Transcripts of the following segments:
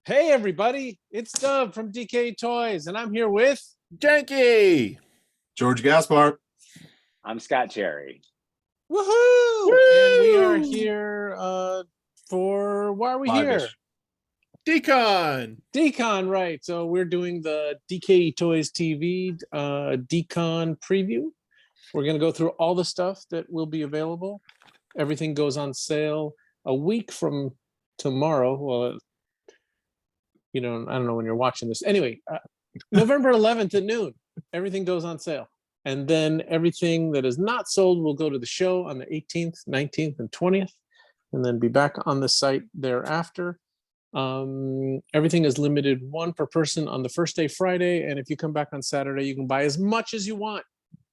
Hey everybody, it's Doug from DKE Toys, and I'm here with Janky. George Gaspar. I'm Scott Cherry. Woohoo! Woo! And we are here for why are we here? Dcon. Dcon, right. So we're doing the DKE Toys TV Dcon preview. We're gonna go through all the stuff that will be available. Everything goes on sale a week from tomorrow. Well, I don't know when you're watching this. Anyway, November 11th at noon, everything goes on sale. And then everything that is not sold will go to the show on the 18th, 19th, and 20th, and then be back on the site thereafter. Everything is limited one per person on the first day, Friday. And if you come back on Saturday, you can buy as much as you want.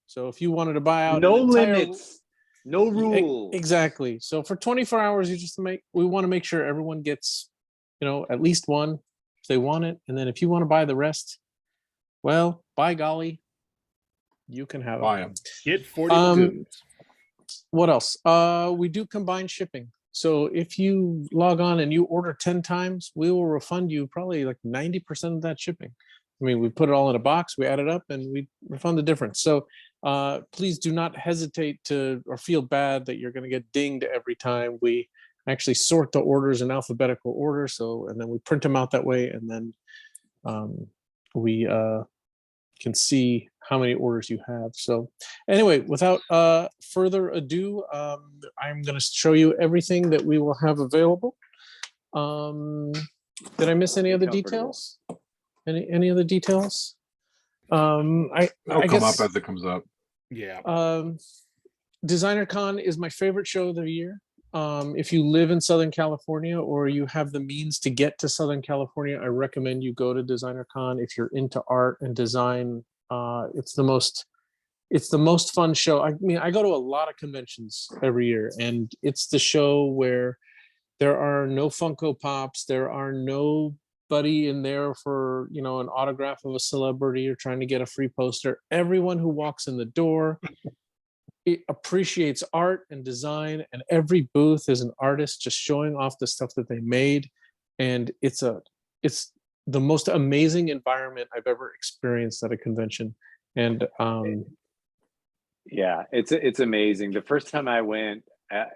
So if you wanted to buy out no limits, no rules. Exactly. So for 24 hours, we want to make sure everyone gets, at least one if they want it. And then if you want to buy the rest, well, by golly, you can have Buy it. them. Get 40 What else? We do combined shipping. So if you log on and you order 10 times, we will refund you probably like 90% of that shipping. I mean, we put it all in a box, we add it up, and we refund the difference. So please do not hesitate to or feel bad that you're going to get dinged every time. We actually sort the orders in alphabetical order. And then we print them out that way. And then we can see how many orders you have. So anyway, without further ado, I'm going to show you everything that we will have available. Did I miss any other details? Any other details? It'll come up as it comes up. Yeah. Designer Con is my favorite show of the year. If you live in Southern California or you have the means to get to Southern California, I recommend you go to Designer Con. If you're into art and design, it's the most fun show. I mean, I go to a lot of conventions every year, and it's the show where there are no Funko Pops, there are nobody in there for an autograph of a celebrity or trying to get a free poster. Everyone who walks in the door it appreciates art and design, and every booth is an artist just showing off the stuff that they made. And it's the most amazing environment I've ever experienced at a convention. And yeah, it's amazing. The first time I went, I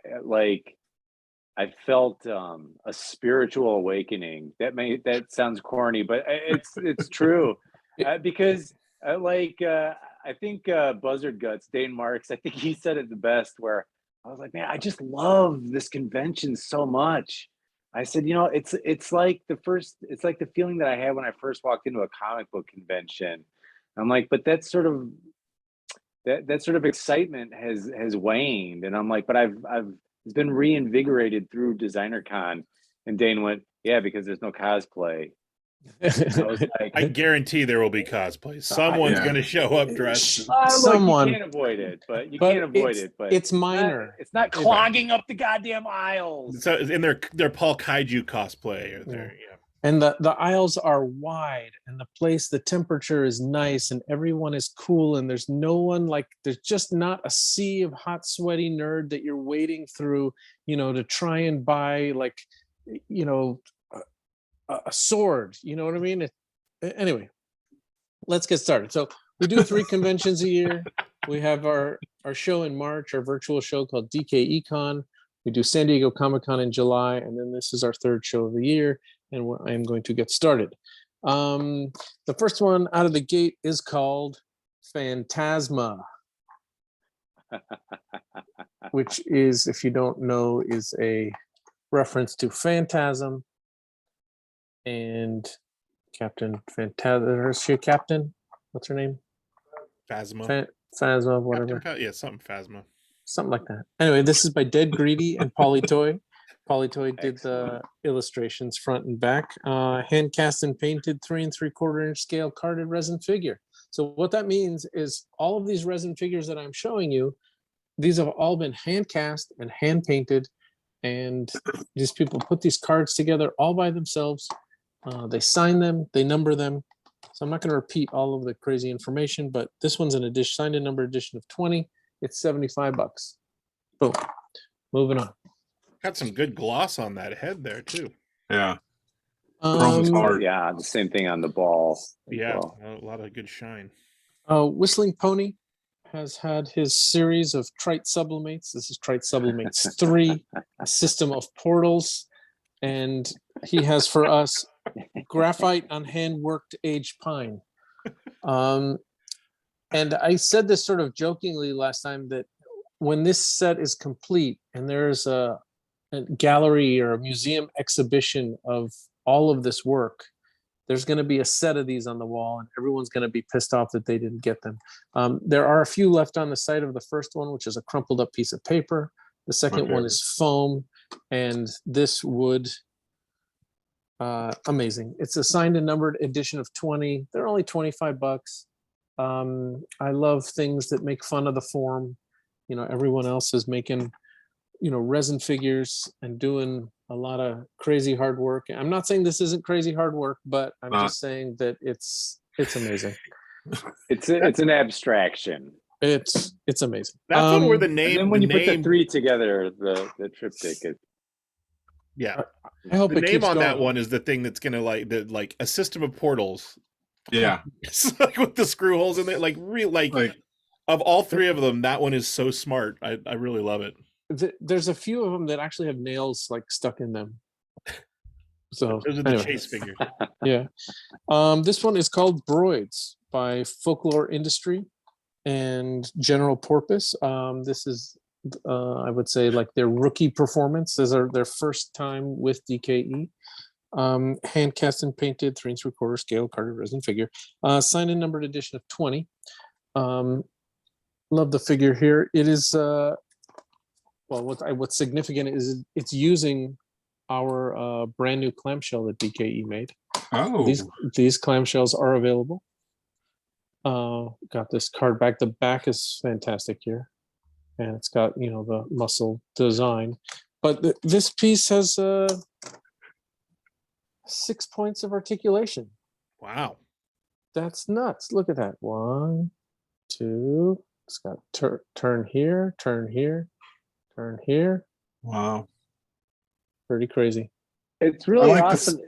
felt a spiritual awakening. That sounds corny, but it's true because I think Buzzard Guts, Dane Marks, I think he said it the best, where I was like, man, I just love this convention so much. I said, it's like the feeling that I had when I first walked into a comic book convention. I'm like, but that sort of excitement has waned. And I'm like, but it's been reinvigorated through Designer Con. And Dane went, yeah, because there's no cosplay. I was like, I guarantee there will be cosplay. Someone's going to show up dressed. Someone you can't avoid it, but it's minor. It's not clogging up the goddamn aisles. So in their Paul Kaiju cosplay, or their And the aisles are wide, and the temperature is nice, and everyone is cool, and there's no one there's just not a sea of hot, sweaty nerd that you're wading through, to try and buy a sword. You know what I mean? Anyway, let's get started. So we do 3 conventions a year. We have our show in March, our virtual show called DKE Con. We do San Diego Comic-Con in July, and then this is our 3rd show of the year, and I am going to get started. The first one out of the gate is called Phantasma, which is, if you don't know, is a reference to Phantasm and Captain Phantasm. Is she a captain? What's her name? Phasma. Phasma, whatever. Something Phasma. Something like that. Anyway, this is by Dead Greedy and Polytoy. Polytoy did the illustrations front and back. Hand cast and painted 3 3/4 inch scale carded resin figure. So what that means is all of these resin figures that I'm showing you, these have all been hand cast and hand painted, and these people put these cards together all by themselves. They sign them, they number them. So I'm not going to repeat all of the crazy information, but this one's an edition, signed and numbered edition of 20. It's $75. Boom. Moving on. Got some good gloss on that head there too. Yeah. Chrome's hard. Yeah, the same thing on the ball. Yeah, Well. a lot of good shine. Whistling Pony has had his series of trite sublimates. This is trite sublimates 3, a system of portals, and he has for us graphite on hand worked aged pine. And I said this sort of jokingly last time that when this set is complete and there's a gallery or a museum exhibition of all of this work, there's going to be a set of these on the wall and everyone's going to be pissed off that they didn't get them. There are a few left on the site of the first one, which is a crumpled up piece of paper. The second one is foam, and this wood, amazing. It's a signed and numbered edition of 20. They're only $25. I love things that make fun of the form. You know, everyone else is making, you know, resin figures and doing a lot of crazy hard work. I'm not saying this isn't crazy hard work, but I'm just saying that it's amazing. It's an abstraction. It's amazing. That's one where the name. And then when the you put name, the 3 together, the triptych is. yeah, I hope the it name keeps on that going. one is the thing that's gonna like a system of portals. Yeah. It's like with the screw holes in it, like of all 3 of them, that one is so smart. I really love it. There's a few of them that actually have nails like stuck in them. So Those are the anyway. chase figures. Yeah. This one is called Broids by Folklore Industry and General Porpoise. This is, I would say, like their rookie performance. This is their first time with DKE. Hand cast and painted 3 3/4 scale carded resin figure. Signed and numbered edition of 20. Love the figure here. It is, well, what's significant is it's using our brand new clamshell that DKE made. Oh, These clamshells are available. Got this card back. The back is fantastic here, and it's got, you know, the muscle design. But this piece has 6 points of articulation. Wow, That's nuts. Look at that. 1, 2. It's got turn here, turn here, turn here. wow. Pretty crazy. It's really like awesome.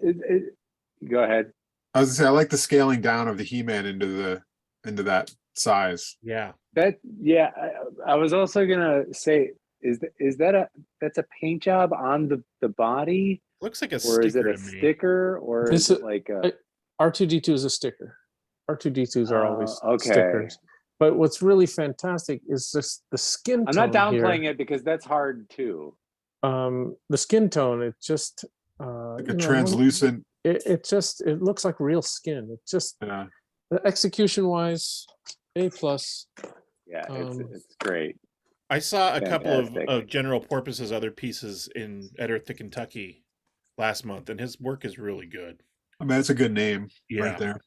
Go ahead. I was gonna say, I like the scaling down of the He-Man into that size. yeah. I was also gonna say, that's a paint job on the body, Looks like a or sticker is it a to me. sticker, or This is it like a? R2D2 is a sticker. R2D2s are always Okay. stickers. But what's really fantastic is just the skin I'm tone not downplaying here. it because that's hard too. The skin tone, it just Like you a know, translucent. it looks like real skin. It just, Yeah. the execution wise, A+. Yeah, Um, it's great. I saw a couple Fantastic. of General Porpoise's other pieces at Earth, Kentucky last month, and his work is really good. I mean, it's a good name Yeah. right there.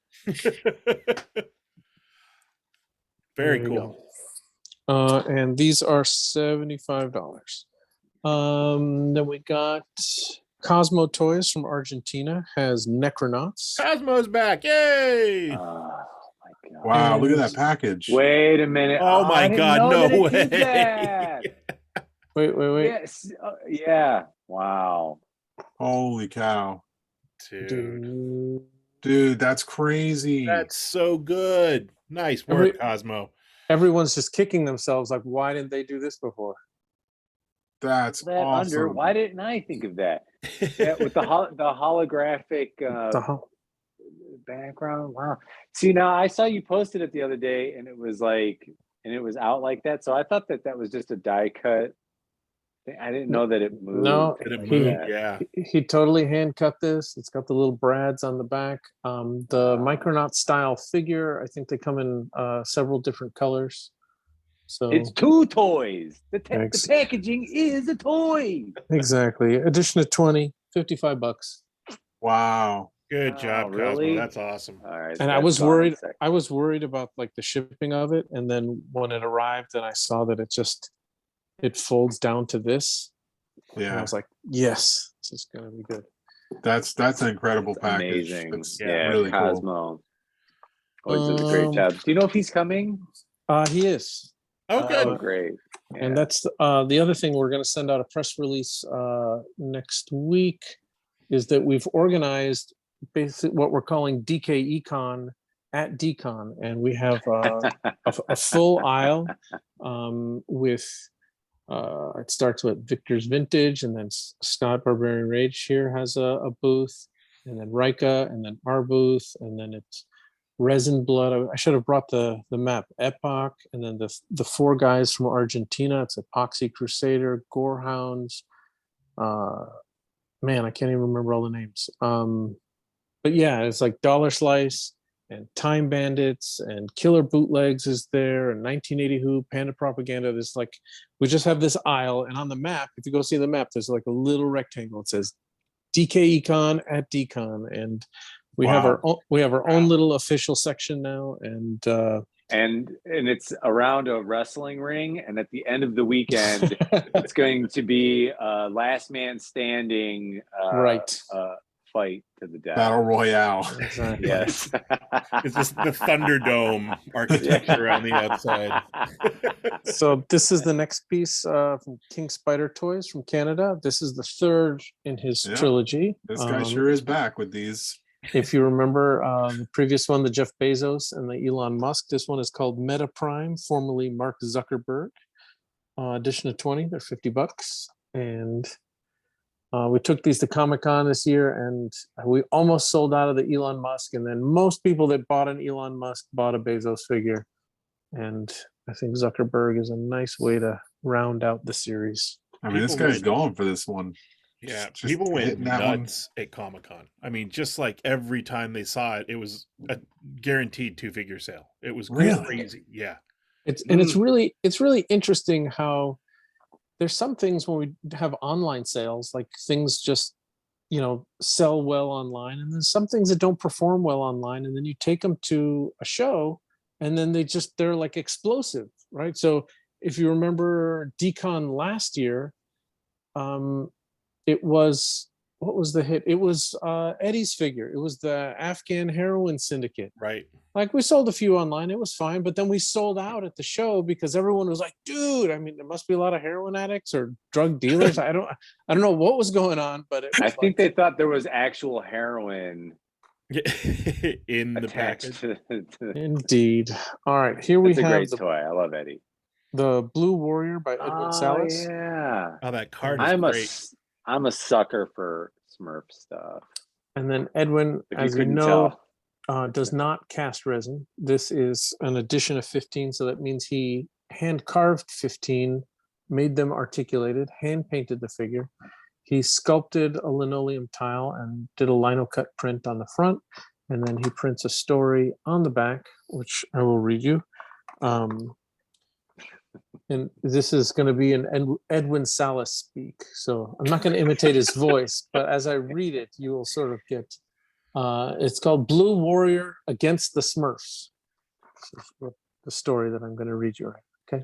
Very There you cool. And these are $75. Then we got Cosmo Toys from Argentina, has Necronauts. Cosmo's back! Yay! Oh my god! Wow, look at that And- package. Wait a minute! Oh my I didn't God, know no that it did way. that. Wait. Yes. Yeah. Wow. Holy cow. Dude, Dude, that's crazy. that's so good. Nice work, Cosmo. Everyone's just kicking themselves like, why didn't they do this before? That's That awesome. why didn't I think of that? Yeah, with the holographic background. Wow. See, now I saw you posted it the other day, and it was out like that. So I thought that was just a die cut. I didn't know that it moved. No, Did it like move? that. Yeah. he totally hand cut this. It's got the little brads on the back. The Micronaut style figure, I think they come in several different colors. So It's 2 toys. The Thanks. packaging is a toy. exactly. Edition of 20, $55. Wow. Good Wow, job, Cosmo. really? That's awesome. All right. And I that's was fine. worried. I was worried about like the shipping of it, and then when it arrived, and I saw that it folds down to this. And I Yeah. was like, yes, this is gonna be good. That's an incredible That's package. amazing. It's Yeah, really cool. Cosmo always does a great job. Do you know if he's coming? He is. Oh, good. Oh, great. And Yeah. that's the other thing. We're going to send out a press release next week. is that we've organized basically what we're calling DKE Con at Dcon, and we have a full aisle with it starts with Victor's Vintage, and then Scott Barbarian Rage here has a booth, and then Rika, and then our booth, and then it's Resin Blood. I should have brought the map. Epoch, and then the four guys from Argentina. It's Epoxy Crusader, Gorehounds. Man, I can't even remember all the names. But yeah, it's like Dollar Slice and Time Bandits and Killer Bootlegs is there, and 1980 Who, Panda Propaganda. There's like, we just have this aisle, and on the map, if you go see the map, there's like a little rectangle. It says DKE Con at Dcon, and we have our own little official section now, and it's around a wrestling ring, and at the end of the weekend, it's going to be last man standing. Right. Fight to the death. Battle Royale. Exactly. Yes. It's just the Thunderdome architecture on the outside. So this is the next piece from King Spider Toys from Canada. This is the third in his trilogy. This guy sure is back with these. If you remember the previous one, the Jeff Bezos and the Elon Musk, this one is called Meta Prime, formerly Mark Zuckerberg. Edition of 20, they're $50. And we took these to Comic-Con this year, and we almost sold out of the Elon Musk. And then most people that bought an Elon Musk bought a Bezos figure. And I think Zuckerberg is a nice way to round out the series. I mean, this guy's going for this one. Yeah, Just people went hitting that one. nuts at Comic-Con. I mean, just like every time they saw it, it was a guaranteed 2-figure sale. It was crazy. Yeah. It's really interesting how there's some things when we have online sales, like things just, sell well online, and then some things that don't perform well online, and then you take them to a show, and then they're like explosive, right? So if you remember Dcon last year, it was, what was the hit? It was Eddie's figure. It was the Afghan heroin syndicate. Right. Like, we sold a few online, it was fine, but then we sold out at the show because everyone was like, dude, I mean, there must be a lot of heroin addicts or drug dealers. I don't know what was going on, but I think they thought there was actual heroin in the package. Indeed. All right, here we It's a have great toy. I love Eddie. the Blue Warrior by Edwin Salas. Yeah. Oh, that card is great. I'm a sucker for Smurf stuff. And then Edwin, If as you couldn't know, tell. does not cast resin. This is an edition of 15, so that means he hand carved 15, made them articulated, hand painted the figure. He sculpted a linoleum tile and did a lino cut print on the front, and then he prints a story on the back, which I will read you. And this is going to be an Edwin Salas speak, so I'm not going to imitate his voice, but as I read it, you will sort of get. It's called Blue Warrior Against the Smurfs. This is the story that I'm going to read you. Okay.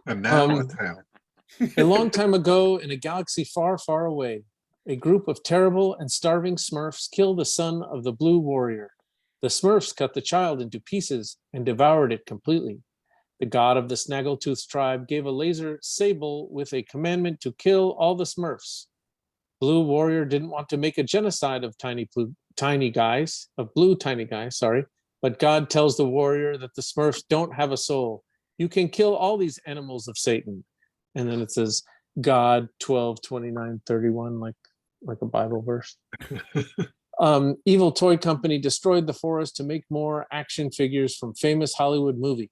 And now a tale. A long time ago, in a galaxy far, far away, a group of terrible and starving Smurfs killed the son of the Blue Warrior. The Smurfs cut the child into pieces and devoured it completely. The god of the Snaggletooth tribe gave a laser sable with a commandment to kill all the Smurfs. Blue Warrior didn't want to make a genocide of blue tiny guys, but God tells the warrior that the Smurfs don't have a soul. You can kill all these animals of Satan. And then it says God 12:29:31, like a Bible verse. Evil Toy Company destroyed the forest to make more action figures from famous Hollywood movie.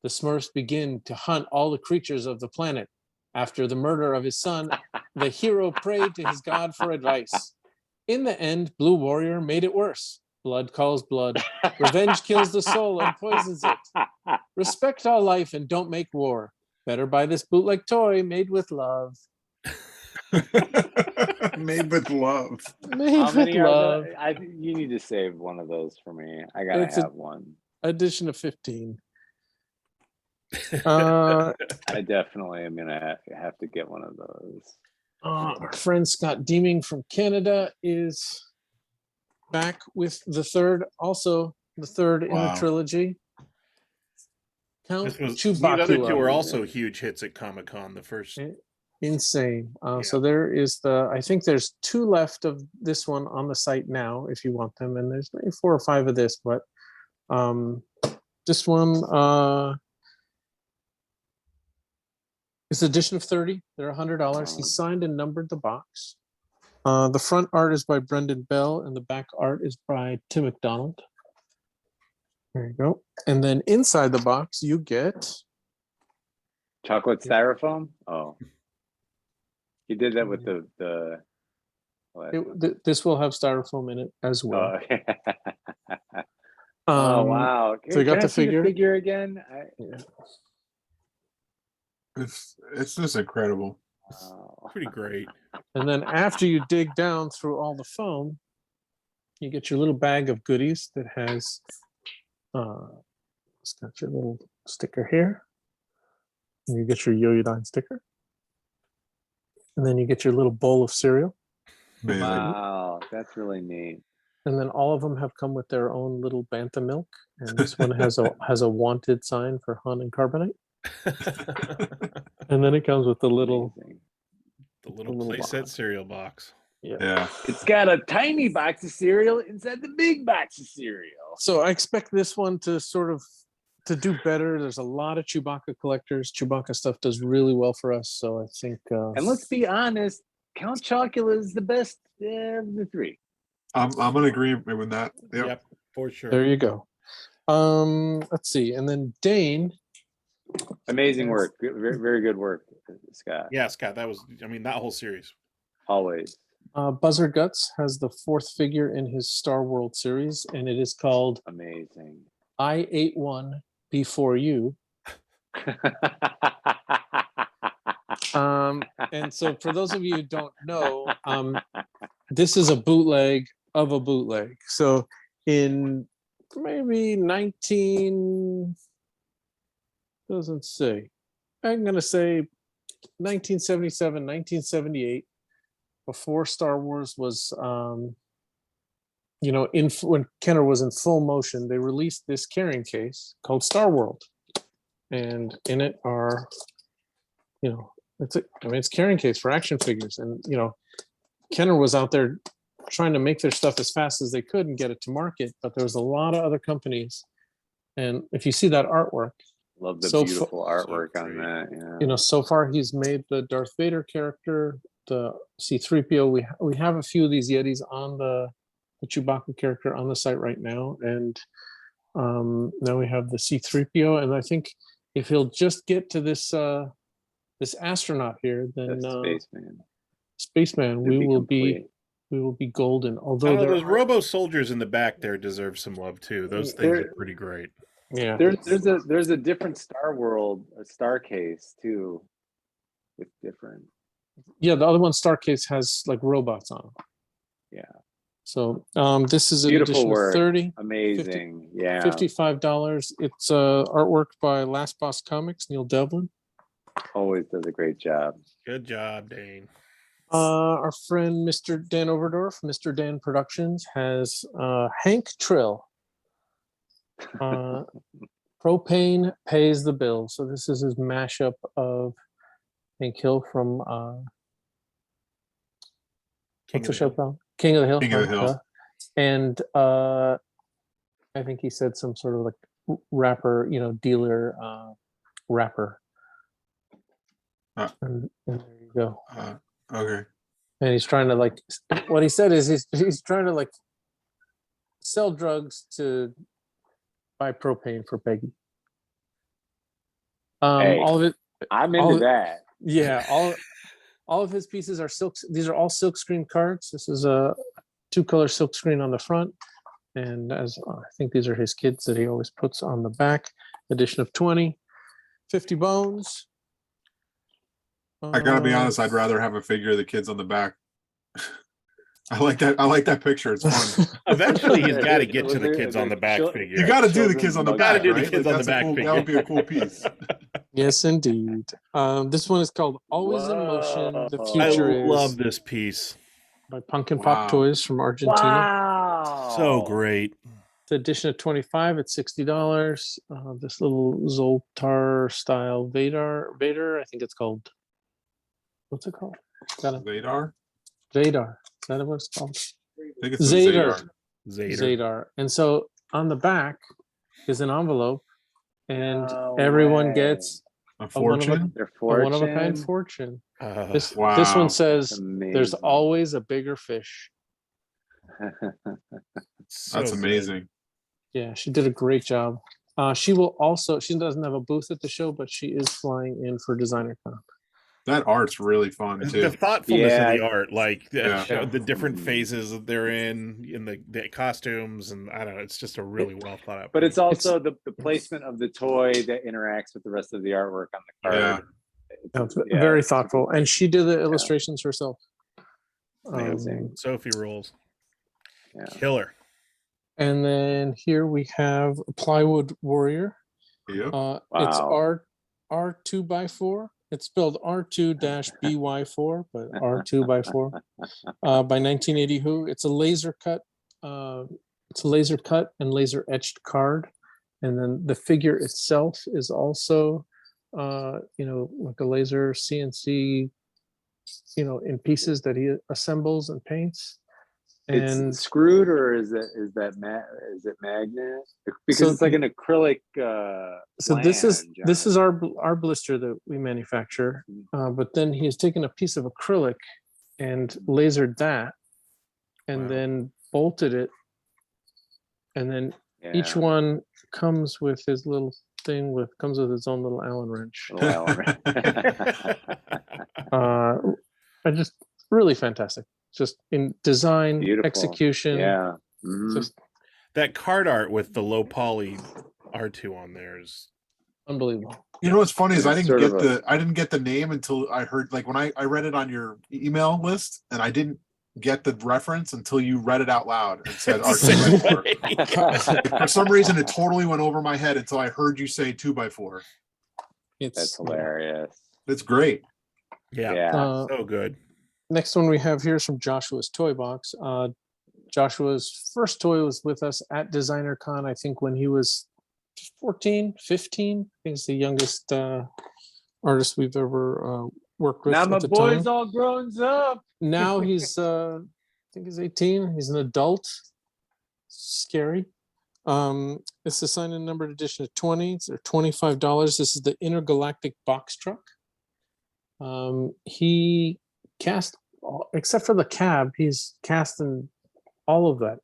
The Smurfs begin to hunt all the creatures of the planet. After the murder of his son, the hero prayed to his god for advice. In the end, Blue Warrior made it worse. Blood calls blood. Revenge kills the soul and poisons it. Respect all life and don't make war. Better buy this bootleg toy made with love. Made with love. How many are there? You need to save one of those for me. I gotta have one. Edition of 15. I definitely am gonna have to get one of those. Our friend Scott Deeming from Canada is back with the third in the trilogy. Count The other Chewbacca. two were also huge hits at Comic-Con. The first Insane. Yeah. So there is I think there's 2 left of this one on the site now if you want them, and there's maybe 4 or 5 of this, but this one is edition of 30. They're $100. He signed and numbered the box. The front art is by Brendan Bell, and the back art is by Tim McDonald. There you go. And then inside the box, you get chocolate styrofoam. Oh, he did that with the. this will have styrofoam in it as well. Oh wow! So you got Can I the see figure again. Yeah. It's just incredible. Pretty great. And then after you dig down through all the foam, you get your little bag of goodies that has it's got your little sticker here. And you get your Yoyodyne sticker. And then you get your little bowl of cereal. Amazing. Wow, that's really neat. And then all of them have come with their own little Bantha milk. And this one has a wanted sign for Hun and Carbonite. And then it comes with the little playset cereal box. Yeah. It's got a tiny box of cereal inside the big box of cereal. So I expect this one to to do better. There's a lot of Chewbacca collectors. Chewbacca stuff does really well for us. So I think. And let's be honest, Count Chocula is the best of the 3. I'm gonna agree with that. Yep, for sure. There you go. Let's see, and then Dane. Amazing work, very, very good work, Scott. Yeah, Scott. That whole series. Always. Buzzard Guts has the 4th figure in his Star World series, and it is called Amazing. I Ate One Before You. And so for those of you who don't know, this is a bootleg of a bootleg. So in maybe doesn't say, I'm going to say 1977, 1978, before Star Wars was, when Kenner was in full motion, they released this carrying case called Star World. And in it are, it's carrying case for action figures. And, Kenner was out there trying to make their stuff as fast as they could and get it to market, but there was a lot of other companies. And if you see that artwork, love the so beautiful artwork on that. Yeah. So far he's made the Darth Vader character, the C-3PO. We have a few of these Yetis on the Chewbacca character on the site right now, and now we have the C-3PO. And I think if he'll just get to this astronaut here, then spaceman, we will be golden. Although those Robo soldiers in the back there deserve some love too. Those things are pretty great. Yeah, there's a different star case too, with different. Yeah, the other one, Star Case, has like robots on them. Yeah. So this is an Beautiful edition work. of 30. Amazing. Yeah. $55. It's artwork by Last Boss Comics, Neil Devlin. Always does a great job. Good job, Dane. Our friend Mr. Dan Overdorf, Mr. Dan Productions, has Hank Trill. Propane Pays the Bill. So this is his mashup of Hank Hill from what's the show called? King of the Hill. King of the Hill. And I think he said some sort of like rapper, dealer rapper. And there you go. Okay. And he's trying to what he said is he's trying to sell drugs to buy propane for Peggy. Hey, all of it. I'm into that. Yeah, all of his pieces are silk. These are all silk screen cards. This is a 2-color silk screen on the front, and as I think these are his kids that he always puts on the back. Edition of 20, 50 bones. I gotta be honest, I'd rather have a figure of the kids on the back. I like that picture. It's fun. Eventually, he's got to get to the kids on the back figure. You got to do the kids on the back. do the right? kids on the back figure. That would be a cool piece. Yes, indeed. This one is called Always in Motion. The Future I Is love this piece. by Pumpkin Pop Toys from Argentina. Wow. So great. The edition of 25 at $60. This little Zoltar style Vader. I think it's called what's it called? Got it. Vadar? Zadar. Is that what it's called? I think it's Zadar. Zadar. Zadar. And so on the back is an envelope, and No everyone way. gets A a one of a, fortune? Their a one of a kind fortune. fortune. This Wow. one says, Amazing. "There's always a bigger fish." That's amazing. Yeah, she did a great job. She will also. She doesn't have a booth at the show, but she is flying in for DesignerCon. That art's really fun The too. thoughtfulness Yeah. of the art, like Yeah. the different Mhm. phases that they're in the costumes, and I don't know, it's just a really well thought out. But it's piece. also the placement of the toy that interacts with the rest of the artwork on the card. Yeah. It's Yeah, very it's super thoughtful, and she did the illustrations herself. Amazing. Sophie rules. Yeah. Killer. And then here we have a plywood warrior. Yep. It's Wow. R2x4. It's spelled R2-BY4, but R2x4 by 1980 Who. It's a laser cut. It's a laser cut and laser etched card, and then the figure itself is also, like a laser CNC, in pieces that he assembles and paints. And It's screwed, or is it magnet? Because So it's like an acrylic. so this is flange on it. our blister that we manufacture, but then he has taken a piece of acrylic and lasered that, and Wow. then bolted it, and then each Yeah. one comes with his little thing comes with its own little Allen wrench. Little Allen wrench. Just really fantastic, just in design, Beautiful. execution. Yeah. Mhm. Just That card art with the low poly R2 on there is unbelievable. You know what's funny is I It's didn't sort get of I didn't get the name until I heard, like, when I read it on your email list, and I didn't get the reference until you read it out loud and said R2x4. For some reason it totally went over my head until I heard you say 2x4. That's hilarious. It's great. yeah, so good. Next one we have here is from Joshua's Toy Box. Joshua's first toy was with us at DesignerCon, I think when he was 14, 15. I think he's the youngest artist we've ever worked with Now at my the boy's time. all grown up. Now he's, I think he's 18. He's an adult. Scary. It's the signed and numbered edition of 20. They're $25. This is the Intergalactic Box Truck. He cast, except for the cab, he's casting all of that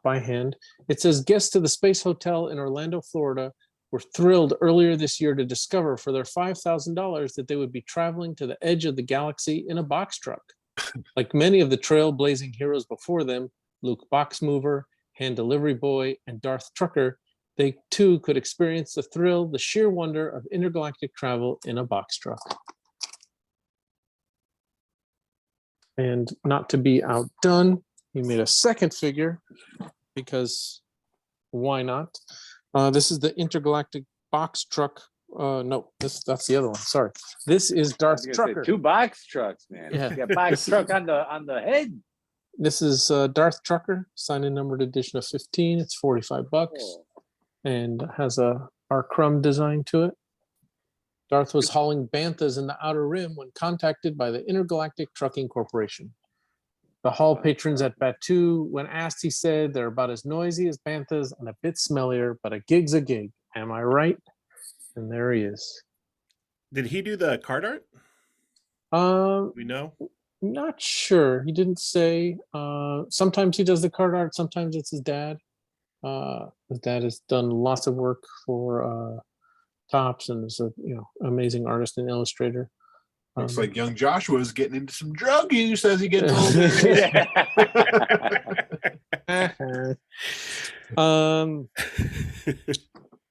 by hand. It says, guests to the Space Hotel in Orlando, Florida were thrilled earlier this year to discover for their $5,000 that they would be traveling to the edge of the galaxy in a box truck. Like many of the trailblazing heroes before them, Luke Boxmover, Hand Delivery Boy, and Darth Trucker, they too could experience the thrill, the sheer wonder of intergalactic travel in a box truck. And not to be outdone, he made a second figure because why not? This is the Intergalactic Box Truck. No, that's the other one. Sorry. This is Darth Trucker. 2 box trucks, man. Yeah. Yeah, box truck on the head. This is Darth Trucker, signed and numbered edition of 15. It's $45 Oh. and has our crumb design to it. Darth was hauling banthas in the Outer Rim when contacted by the Intergalactic Trucking Corporation. The hall patrons at Batu, when asked, he said, they're about as noisy as banthas and a bit smellier, but a gig's a gig. Am I right? And there he is. Did he do the card art? We know. Not sure. He didn't say. Sometimes he does the card art. Sometimes it's his dad. His dad has done lots of work for Tops and is a amazing artist and illustrator. Looks like young Joshua is getting into some drug use as he gets older.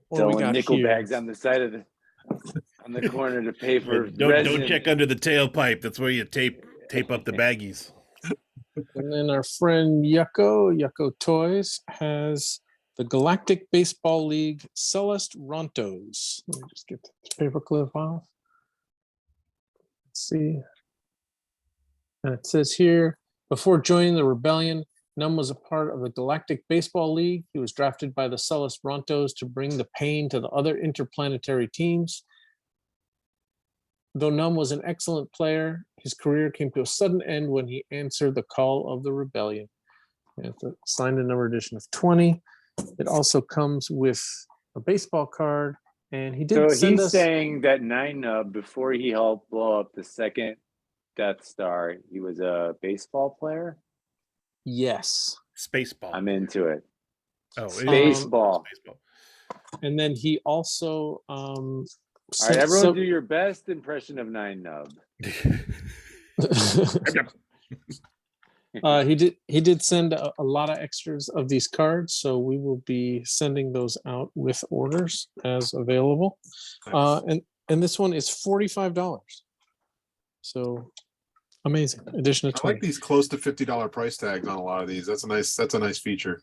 What do we Selling got nickel here? bags on the side of on the corner to pay for Don't resin. check under the tailpipe. That's where you tape up the baggies. And then our friend Yucko Toys has the Galactic Baseball League Celeste Rontos. Let me just get the paperclip off. Let's see. And it says here, before joining the rebellion, Num was a part of the Galactic Baseball League. He was drafted by the Celeste Rontos to bring the pain to the other interplanetary teams. Though Num was an excellent player, his career came to a sudden end when he answered the call of the rebellion. And it's a signed and numbered edition of 20. It also comes with a baseball card, and he did So send he's us. saying that Nine Nub, before he helped blow up the second Death Star, he was a baseball player. Yes. Spaceball. I'm into it. Oh, it is Baseball. baseball. And then he also All right, everyone, do your best impression of Nine Nub. he did send a lot of extras of these cards, so we will be sending those out with orders as available. Nice. And this one is $45. So amazing. Edition of I 20. like these close to $50 price tags on a lot of these. That's a nice feature.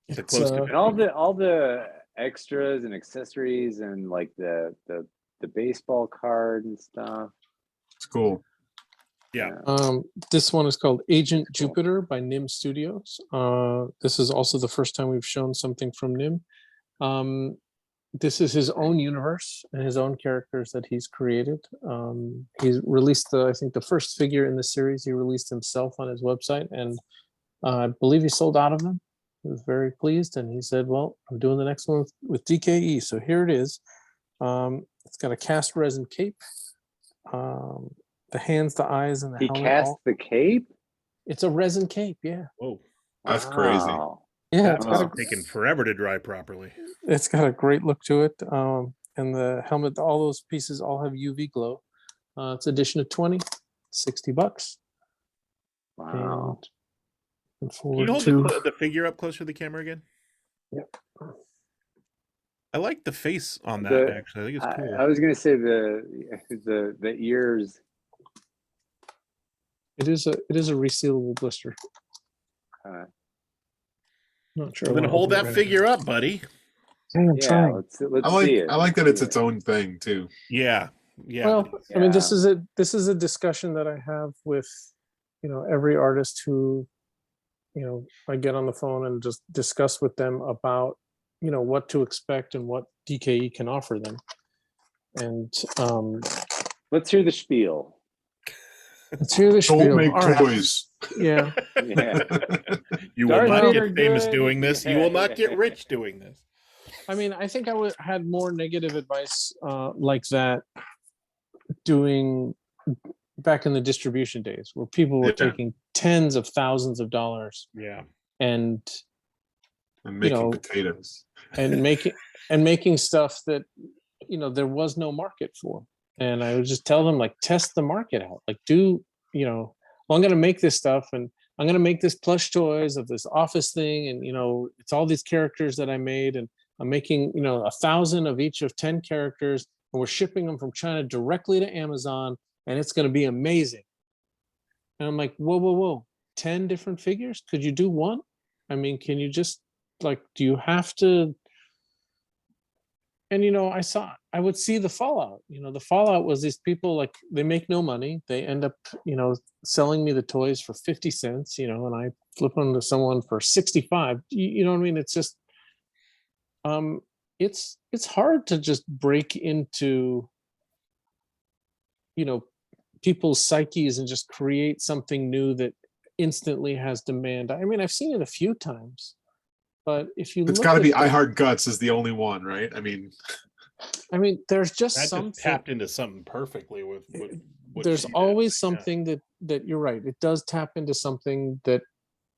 The It's, close to And all the extras and accessories and like the baseball card and stuff. It's cool. Yeah. This one is called Agent Jupiter by Nim Studios. This is also the first time we've shown something from Nim. This is his own universe and his own characters that he's created. He's released I think the first figure in the series he released himself on his website, and I believe he sold out of them. He was very pleased, and he said, well, I'm doing the next one with DKE. So here it is. It's got a cast resin cape. The hands, the eyes, and the He helmet. cast the cape? It's a resin cape, yeah. Whoa. That's crazy. Wow. Yeah, That's it's got, taking forever to dry properly. it's got a great look to it. And the helmet, all those pieces all have UV glow. It's edition of 20, $60. Wow. And Can you hold the figure up closer to the camera again? Yep. I like the face on that, actually. I think it's cool. I was gonna say the ears. It is a resealable blister. Not sure. Well, then hold that figure up, buddy. I'm Yeah, trying. let's I see it. like that it's its own thing too. Yeah. Yeah. Well, I mean, this Yeah. is a discussion that I have with, every artist who, I get on the phone and just discuss with them about, what to expect and what DKE can offer them. And Let's hear the spiel. let's hear the spiel. Don't make All right. toys. Yeah. Yeah. You will Darth not Vader get famous good. doing this. You will not get rich doing this. I mean, I think I had more negative advice like that doing back in the distribution days where people were taking tens of thousands of dollars Yeah. and Making potatoes. and making stuff that there was no market for. And I would just tell them, like, test the market out, like, well, I'm going to make this stuff and I'm going to make this plush toys of this office thing, and it's all these characters that I made, and I'm making 1,000 of each of 10 characters, and we're shipping them from China directly to Amazon, and it's going to be amazing. And I'm like, whoa, 10 different figures? Could you do one? I mean, can you just, like, do you have to? And I would see the fallout. The fallout was these people, like, they make no money. They end up, selling me the toys for 50 cents, and I flip them to someone for 65. You know what I mean? It's just, it's hard to just break into, people's psyches and just create something new that instantly has demand. I mean, I've seen it a few times. But if you It's look got to at be I Heart Guts is the only one, right? I mean, there's just That something. just tapped into something perfectly with what There's she did. always Yeah. something that you're right. It does tap into something that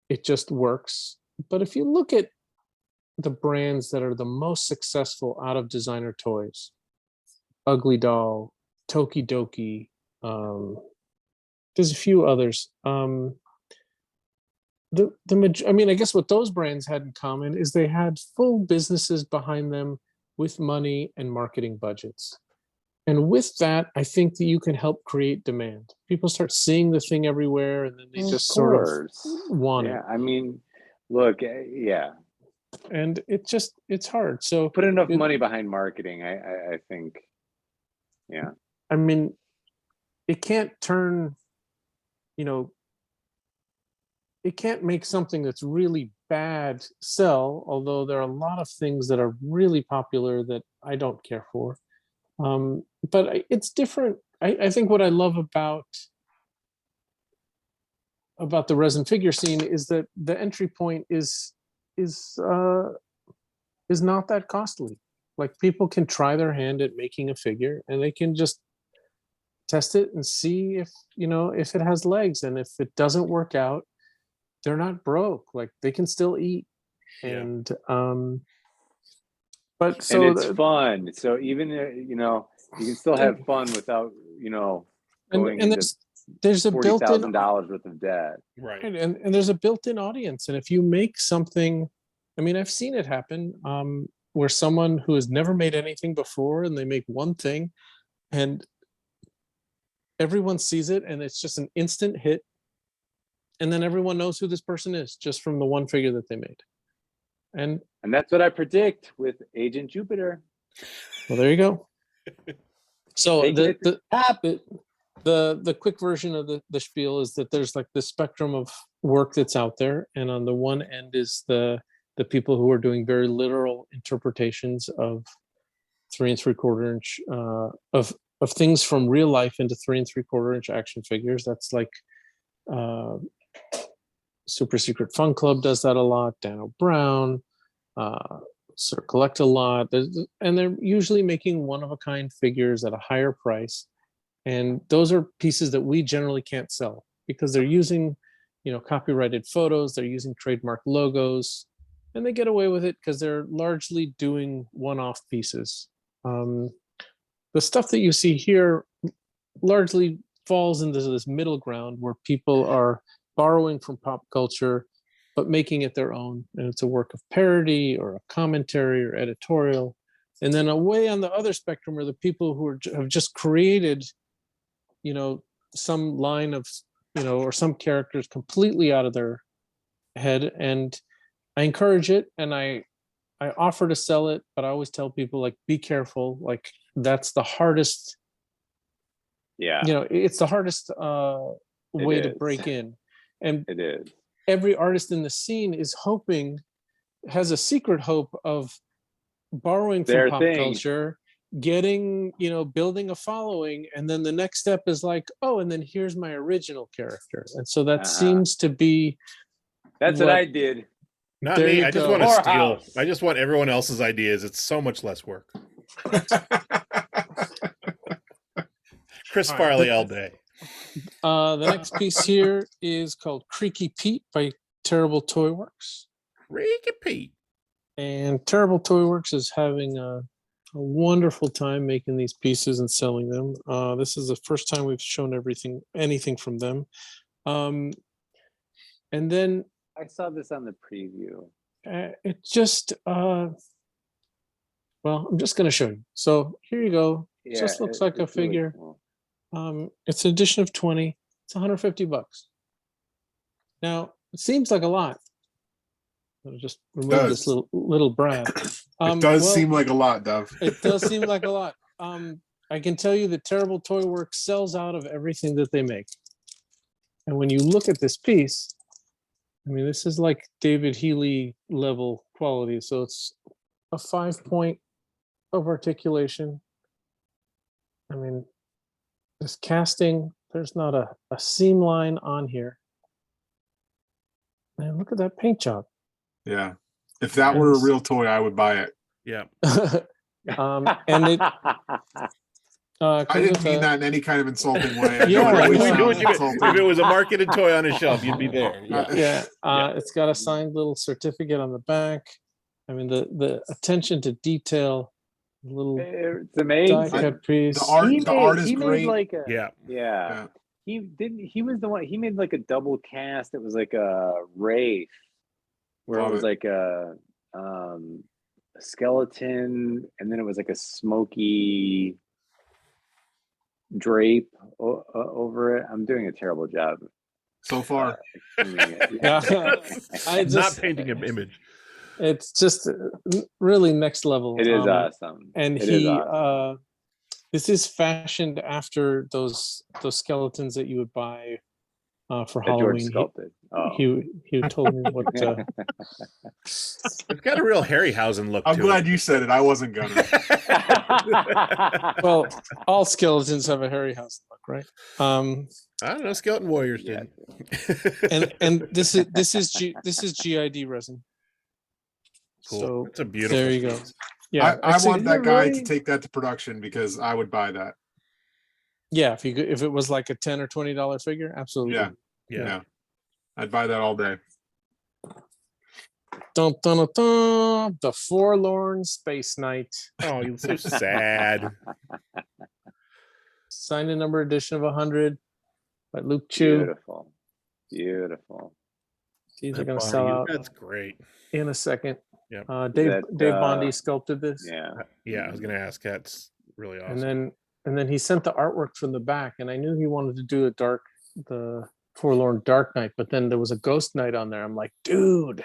it just works. But if you look at the brands that are the most successful out of designer toys, Ugly Doll, Tokidoki, there's a few others. I guess what those brands had in common is they had full businesses behind them with money and marketing budgets. And with that, I think that you can help create demand. People start seeing the thing everywhere, and then they just sort of want it. I mean, look, yeah. And it's hard. So Put enough money behind marketing, I think. Yeah. I mean, it can't turn, it can't make something that's really bad sell, although there are a lot of things that are really popular that I don't care for. But it's different I think what I love about the resin figure scene is that the entry point is not that costly. Like people can try their hand at making a figure and they can just test it and see if, if it has legs, and if it doesn't work out, they're not broke. Like they can still eat. Yeah. And but so and it's fun. So even you can still have fun without going and into there's a built-in $40,000 worth of debt. Right. and there's a built-in audience. And if you make something, I mean, I've seen it happen where someone who has never made anything before, and they make one thing and everyone sees it and it's just an instant hit, and then everyone knows who this person is just from the one figure that they made. And that's what I predict with Agent Jupiter. well, there you go. So Take it to the quick version of the spiel is that there's like this spectrum of work that's out there, and on the one end is the people who are doing very literal interpretations of 3 3/4 inch of things from real life into 3 3/4 inch action figures. That's like Super Secret Fun Club does that a lot. Dan O'Brown, sort of collect a lot, and they're usually making one-of-a-kind figures at a higher price. And those are pieces that we generally can't sell because they're using, copyrighted photos, they're using trademark logos, and they get away with it because they're largely doing one-off pieces. The stuff that you see here largely falls into this middle ground where people are borrowing from pop culture, but making it their own. And it's a work of parody or a commentary or editorial. And then away on the other spectrum are the people who have just created, some line of, or some characters completely out of their head. And I encourage it, and I offer to sell it, but I always tell people, like, be careful. Like, that's the hardest. Yeah. It's the hardest way to is. break in. And It is. every artist in the scene has a secret hope of borrowing from Their pop thing. culture, getting, building a following. And then the next step is like, oh, and then here's my original character. And so that seems to be. That's what I did. Not There me. you I just go. want to steal. Whorehouse. I just want everyone else's ideas. It's so much less work. Chris Farley all day. The next piece here is called Creaky Pete by Terrible Toy Works. Creaky Pete. And Terrible Toy Works is having a wonderful time making these pieces and selling them. This is the first time we've shown anything from them. And then I saw this on the preview. it just, well, I'm just going to show you. So here you go. It just looks like a it's really figure. cool. It's an edition of 20. It's $150. Now, it seems like a lot. I'll just remove this little Brad. It does seem like a lot, Dov. It does seem like a lot. I can tell you that Terrible Toy Works sells out of everything that they make. And when you look at this piece, I mean, this is like David Healy level quality. So it's a 5-point of articulation. I mean, this casting, there's not a seam line on here. Man, look at that paint job. Yeah. If that were a real toy, I would buy it. Yeah. And it I didn't mean that in any kind of insulting way. I know Yeah, it always We knew what sounds you meant. insulting. If it was a marketed toy on a shelf, you'd be there. Yeah. Yeah, it's got a signed little certificate on the back. I mean, the attention to detail, little It's die amazing. cut piece. The art is he made great. like a Yeah. He was the one. He made like a double cast. It was like a Wraith, where Love it was it. like a skeleton, and then it was like a smoky drape over it. I'm doing a terrible job. So far. Explaining it. Yeah. I Not just, painting an image. it's just really next level. It is awesome. And It is awesome. This is fashioned after those skeletons that you would buy for That George Halloween. sculpted. Oh. He told me what. It's got a real Harryhausen look I'm to glad it. you said it. I wasn't gonna. Well, all skeletons have a Harryhausen look, right? I don't know. Skeleton Warriors Yeah. did. And this is GID resin. Cool. So It's a beautiful. there you go. piece. Yeah, I actually, want isn't that it guy really- to take that to production because I would buy that. Yeah, if it was like a $10 or $20 figure, absolutely. Yeah. Yeah. Yeah. I'd buy that all day. Dun, dun, dun, dun, the Forlorn Space Knight, Oh, you're so sad. signed and number edition of 100 by Luke Chu. Beautiful. Beautiful. These are going to Wow, sell out That's great. in a second. Yep. Dave that, Bondi sculpted this, Yeah. Yeah, I was gonna ask. That's really awesome. and then he sent the artwork from the back, and I knew he wanted to do the Forlorn Dark Knight, but then there was a Ghost Knight on there. I'm like, dude,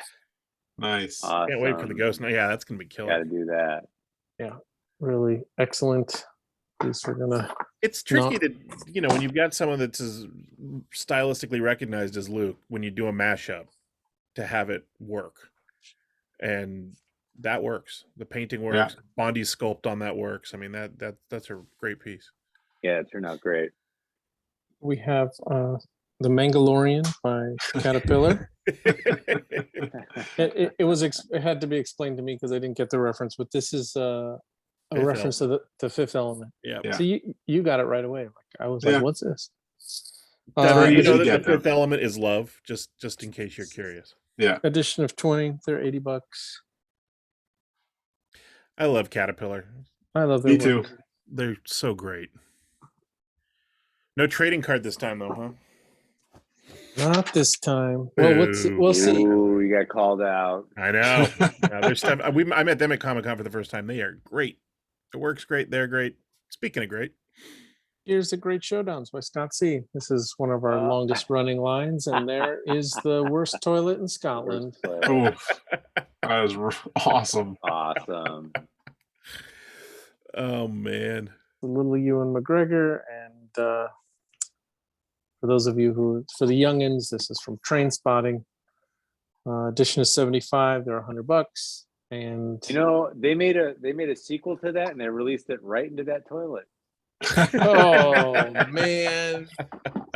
Nice. Awesome. Can't wait for the Ghost Knight. Yeah, that's gonna be Got killer. to do that. really excellent. These are gonna. It's tricky to, when you've got someone that's as stylistically recognized as Luke, when you do a mashup, to have it work, and that works. The painting works. Bondi's sculpt on that works. I mean, that's a great piece. Yeah, it turned out great. We have the Mandalorian by Caterpillar. It had to be explained to me because I didn't get the reference, but this is a Fifth reference to the Fifth Element. Yeah. Yeah. So you got it right away. Like I was Yeah. like, what's this? Very You easy know to that get the Fifth Element is love, just in case you're curious. Edition of 20. They're $80. I love Caterpillar. I love their Me too. work. They're so great. No trading card this time, though, huh? Not this time. Well, Boo. we'll see. Ooh, you got called out. I know. There's stuff. I met them at Comic-Con for the first time. They are great. It works great. They're great. Speaking of great, Here's the Great Showdowns by Scott C. This is one of our longest running lines, and there is the worst toilet in Scotland. Oh, that is awesome. Awesome. oh man, The little Ewan McGregor, and for those of you for the youngins, this is from Train Spotting. Edition is 75. They're $100, and They made a sequel to that, and they released it right into that toilet. oh man,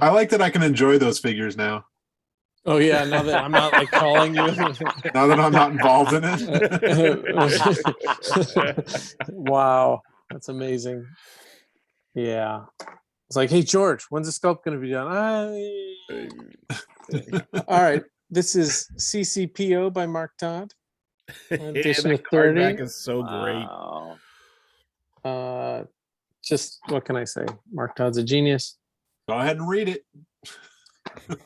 I like that I can enjoy those figures now. oh yeah. Now that I'm not like calling you. Now that I'm not involved in it. Wow, that's amazing. Yeah, it's like, hey George, when's the sculpt going to be done? All right, this is CCPO by Mark Todd. Edition that of card 30. back is so Wow. Just what can I say? Mark Todd's a genius. Go ahead and read it.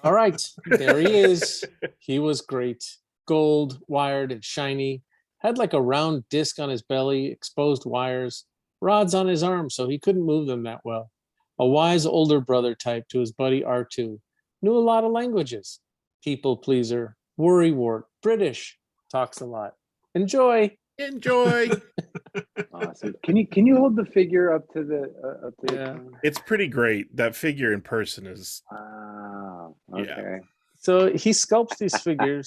All right, there he is. He was great. Gold, wired, and shiny. Had like a round disc on his belly, exposed wires, rods on his arms, so he couldn't move them that well. A wise older brother type to his buddy R2. Knew a lot of languages. People pleaser, worrywart, British. Talks a lot. Enjoy. Enjoy. Awesome. Can you hold the figure up to the Yeah. It's pretty great. That figure in person is. Wow. Yeah. Okay. So he sculpts these figures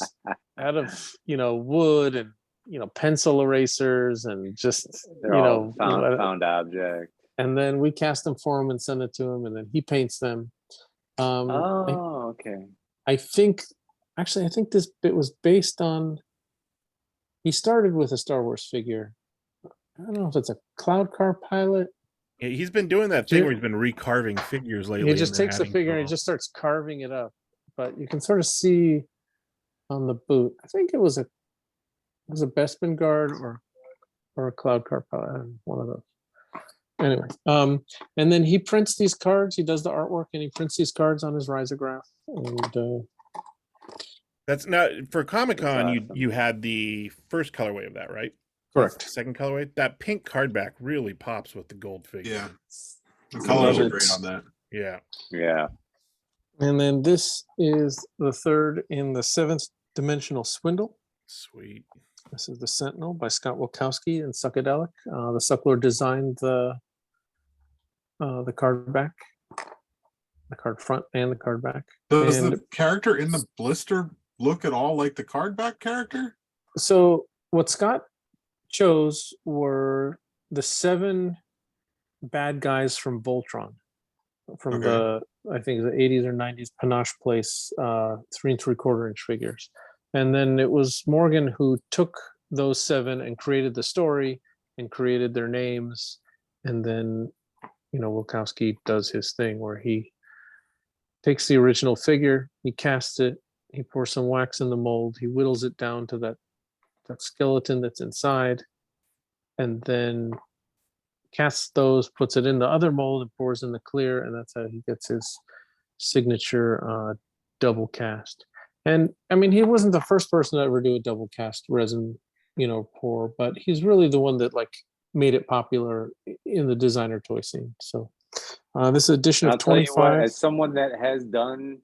out of wood and pencil erasers and just They're all found object. and then we cast them for him and send it to him, and then he paints them. Okay. I think this bit was based on. He started with a Star Wars figure. I don't know if it's a Cloud Car pilot. Yeah, he's been doing that thing where he's been recarving figures lately. He just and they're takes a adding figure and to he just starts carving it up. But you can sort of see on the boot. I think it was a Bespin guard or a Cloud Car pilot, one of those. Anyway, and then he prints these cards. He does the artwork and he prints these cards on his risograph. And That's not for Comic-Con. That's awesome. You had the first colorway of that, right? correct. That's the second colorway. That pink card back really pops with the gold figure. Yeah. The colors Love are it. great on that. Yeah. Yeah. And then this is the third in the 7th Dimensional Swindle. Sweet. This is the Sentinel by Scott Wilkowski and Suckadelic. The Sucklord designed the card back. the card front and the card back. Does And the character in the blister look at all like the card back character? so what Scott chose were the 7 bad guys from Voltron, from Okay. the, I think the 80s or 90s Panache Place 3 3/4 inch figures. And then it was Morgan who took those 7 and created the story and created their names. And then, you know, Wilkowski does his thing where he takes the original figure, he casts it, he pours some wax in the mold, he whittles it down to that skeleton that's inside, and then casts those, puts it in the other mold and pours in the clear, and that's how he gets his signature double cast. And I mean, he wasn't the first person to ever do a double cast resin, you know, pour, but he's really the one that like made it popular in the designer toy scene. So this edition I'll of tell you what, 25. as someone that has done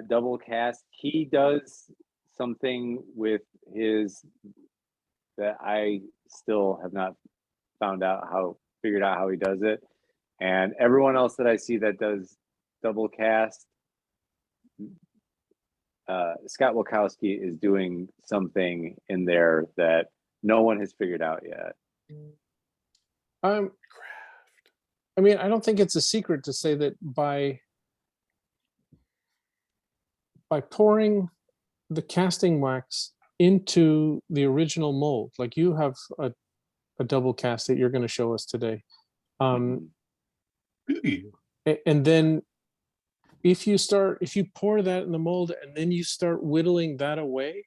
double cast, he does something with his that I still have not figured out how he does it. And everyone else that I see that does double cast, Scott Wilkowski is doing something in there that no one has figured out yet. I mean, I don't think it's a secret to say that by pouring the casting wax into the original mold, like you have a double cast that you're going to show us today. Really? And then if you pour that in the mold and then you start whittling that away,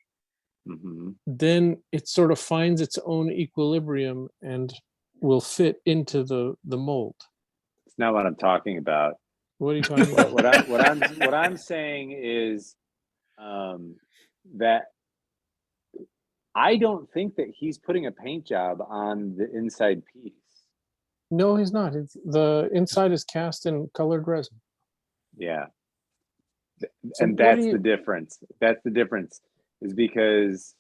then it sort of finds its own equilibrium and will fit into the mold. It's not what I'm talking about. What are you talking about? What I'm saying is that I don't think that he's putting a paint job on the inside piece. No, he's not. The inside is cast in colored resin. Yeah. So And that's the difference. That's the difference, is because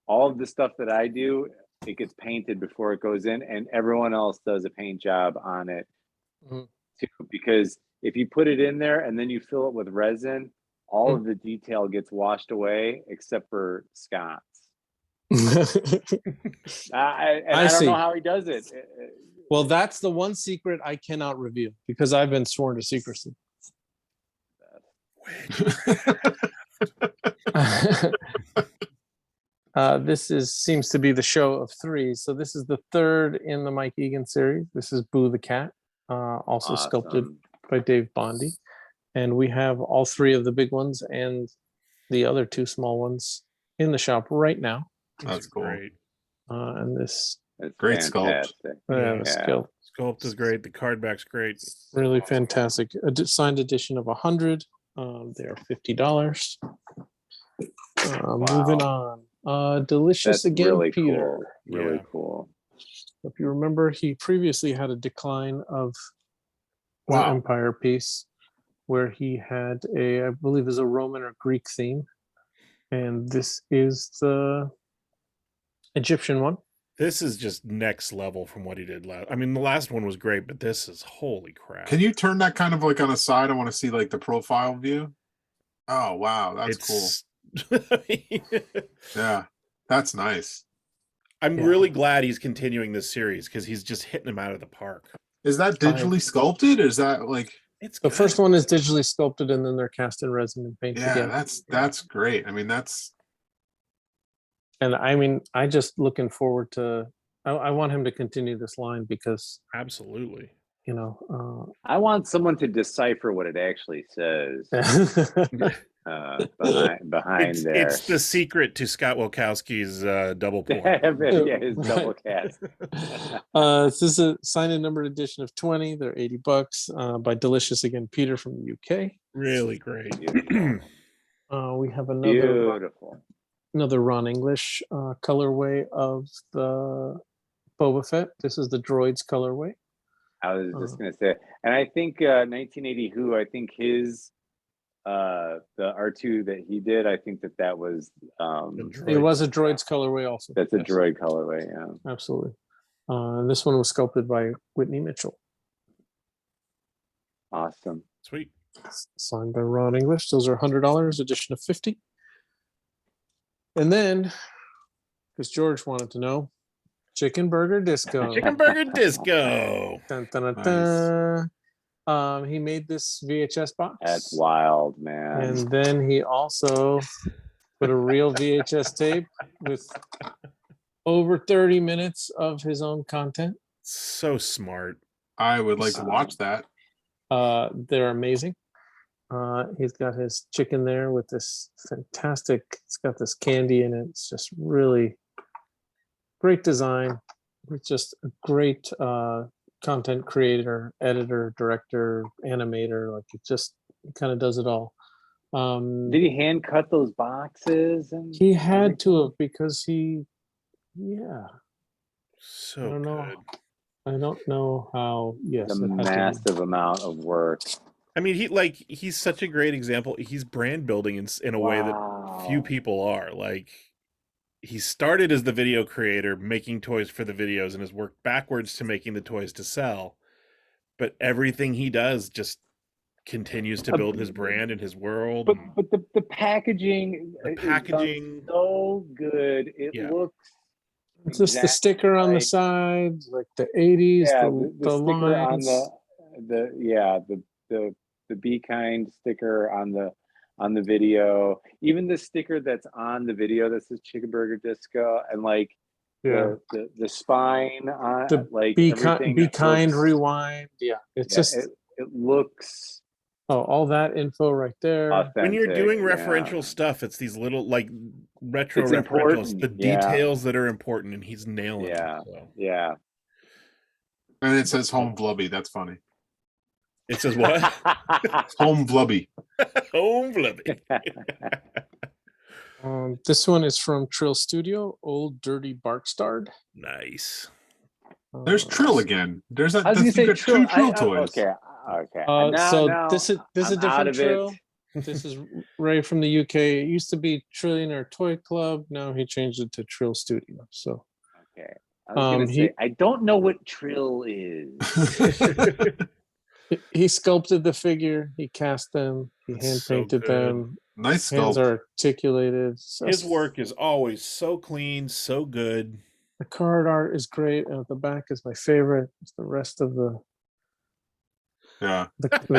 all of the stuff that I do, it gets painted before it goes in, and everyone else does a paint job on it too. Because if you put it in there and then you fill it with resin, all of the detail gets washed away except for Scott's. I don't know how he does it. Well, that's the one secret I cannot reveal because I've been sworn to secrecy. This seems to be the show of 3. So this is the 3rd in the Mike Egan series. This is Boo the Cat, also Awesome. sculpted by Dave Bondi. And we have all 3 of the big ones and the other 2 small ones in the shop right now. That's cool. Great. And this Great sculpt. sculpt. Sculpt is great. The card back's great. Really fantastic. A signed edition of 100. They are $50. Moving on. Delicious That's again, really Peter. Cool. Really cool. If you remember, he previously had a decline of the Empire piece where he had I believe is a Roman or Greek theme. And this is the Egyptian one. This is just next level from what he did last. I mean, the last one was great, but this is holy crap. Can you turn that kind of like on a side? I want to see like the profile view. Oh, wow. That's cool. Yeah, that's nice. I'm really glad he's continuing this series because he's just hitting them out of the park. Is that digitally sculpted? Is that like it's the first one is digitally sculpted and then they're cast in resin and painted together. That's great. I mean, I just looking forward to I want him to continue this line because absolutely, you know, I want someone to decipher what it actually says behind there. It's the secret to Scott Wilkowski's double pour. His double cast. This is a signed and numbered edition of 20. They're $80 by Delicious again, Peter from the UK. Really great. We have another Ron English colorway of the Boba Fett. This is the Droids colorway. I was just gonna say, and I think 1980 Who, I think his the R2 that he did, I think that was it was a Droids colorway also. That's a droid colorway, yeah. Absolutely. This one was sculpted by Whitney Mitchell. Awesome. Sweet. Signed by Ron English. Those are $100, edition of 50. And then, because George wanted to know, Chicken Burger Disco. Chicken Burger Disco. Dun, dun, dun, dun. He made this VHS box. That's wild, man. And then he also put a real VHS tape with over 30 minutes of his own content. So smart. I would like to watch that. They're amazing. He's got his chicken there with this fantastic, it's got this candy in it. It's just really great design. It's just a great content creator, editor, director, animator. Like he kind of does it all. Did he hand cut those boxes? And he had everything? to have, because So I don't know. good. I don't know how. Yes, a it had to be. massive amount of work. I mean, he's such a great example. He's brand building in a way that few people are. Like, he started as the video creator, making toys for the videos, and has worked backwards to making the toys to sell. But everything he does just continues to build his brand and his world. But the packaging, The packaging, is so good. It looks. It's just the sticker on the sides, like the 80s, Yeah, the sticker lines. on the Be Kind sticker on the video. Even the sticker that's on the video that says Chicken Burger Disco, and like the spine on like Be everything kind, looks, rewind. Yeah, it's just it looks all that info right there. authentic. when you're doing referential stuff, it's these little like retro It's referentials, important, the details that are important, and he's nailing it. So. Yeah. And it says home vlubby. That's funny. It says what? Home vlubby. Home vlubby. This one is from Trill Studio, Old Dirty Barkstard. Nice. There's Trill again. There's that. I was gonna say got Trill. two Trill toys. Okay. This is a I'm out different of Trill. it. This is Ray from the UK. It used to be Trillionaire Toy Club. Now he changed it to Trill Studio. So Okay. I was gonna say I don't know what Trill is. he sculpted the figure. He cast them. He hand painted them. Nice Hands sculpt. are articulated. So His work is always so clean, so good. the card art is great, and at the back is my favorite. It's the rest of the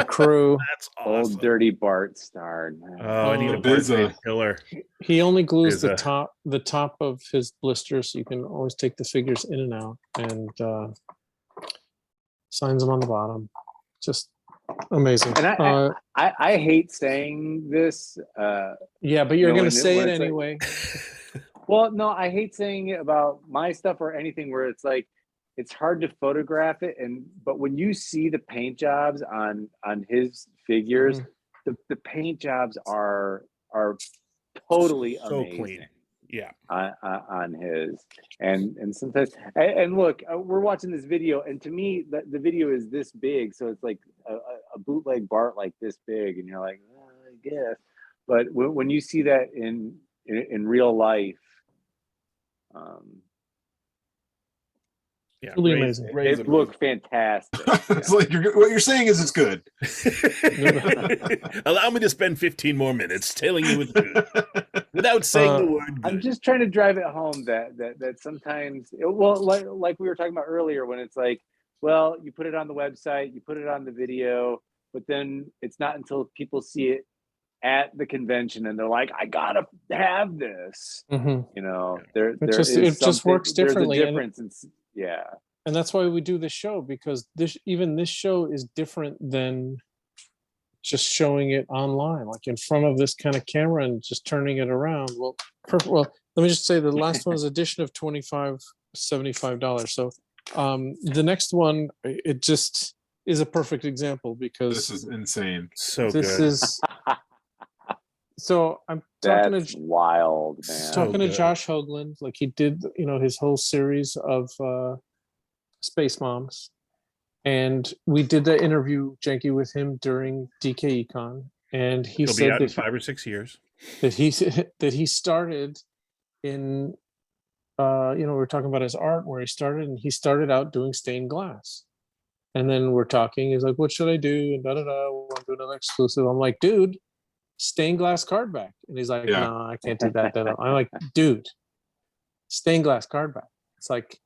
crew. That's awesome. Old Dirty Bart starred. Oh, I need a Bizza. killer. He only glues the Bizza. top of his blister, so you can always take the figures in and out, and signs them on the bottom. Just amazing. And I hate saying this. Yeah, but you're know, going when to say it it's like- anyway. Well, no, I hate saying it about my stuff or anything where it's like it's hard to photograph it, but when you see the paint jobs on his figures, the paint jobs are totally So amazing. clean. Yeah. On his and sometimes and look, we're watching this video, and to me the video is this big, so it's like a bootleg Bart like this big, and you're like, I guess, but when you see that in real life, Yeah. Really amazing. it looked fantastic. It's like what you're saying is it's good. Allow me to spend 15 more minutes telling you it's good without saying the word good. I'm just trying to drive it home that sometimes, well, like we were talking about earlier, when it's like, well, you put it on the website, you put it on the video, but then it's not until people see it at the convention and they're like, I gotta have this. You know, it just works differently. There's a difference. And that's why we do this show, because this show is different than just showing it online, like in front of this kind of camera and just turning it around. Well, let me just say the last one is edition of $75. So the next one, it just is a perfect example, because This is insane. So this good. is so I'm talking That's to wild, man. talking to good. Josh Hoagland, like he did, his whole series of Space Moms, and we did the interview, Janky, with him during DKE Con, and he He'll be said out in that 5 or 6 years. that he started in we were talking about his art, where he started, and he started out doing stained glass, And then we're talking. He's like, "What should I do?" And da da da. We want to do another exclusive. I'm like, "Dude, stained glass card back." And he's like, Yeah. "No, I can't do that." I'm like, "Dude, stained glass card back." It's like,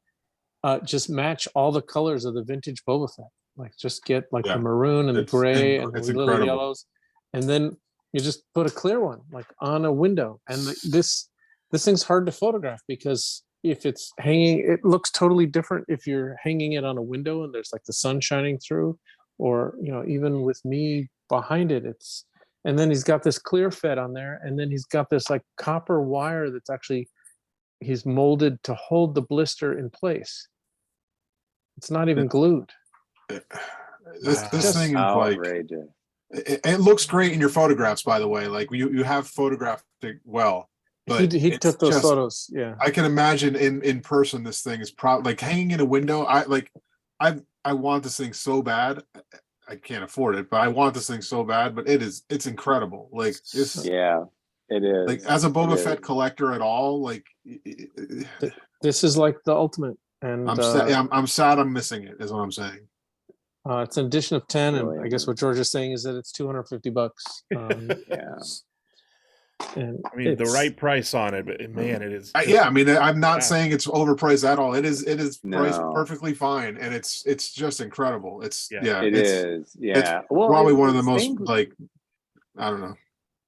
just match all the colors of the vintage Boba Fett. Like, just get like Yeah. the maroon and the It's gray and the it's little incredible. yellows, and then you just put a clear one like on a window. And this thing's hard to photograph because if it's hanging, it looks totally different if you're hanging it on a window and there's like the sun shining through, or even with me behind it, it's. And then he's got this clear Fett on there, and then he's got this like copper wire that's actually he's molded to hold the blister in place. It's not even glued. This Just thing is like, Outrageous. it looks great in your photographs, by the way. Like you have photographed it well, but he it's took those just- photos. Yeah. I can imagine in person, this thing is probably like hanging in a window. I want this thing so bad. I can't afford it, but I want this thing so bad. But it's incredible. Like it's Yeah, it is. like, as a Boba It Fett is. collector at all, like This is like the ultimate. And I'm sad I'm missing it, is what I'm saying. it's an edition of 10. And Really I guess is. what George is saying is that it's $250. Yeah. And I mean, the it's- right price on it, but man, it is. Yeah, I mean, I'm not Yeah. saying it's overpriced at all. It is priced No. perfectly fine, and it's just incredible. It's Yeah. It is. Yeah. Well, probably one of the most stained- like, I don't know.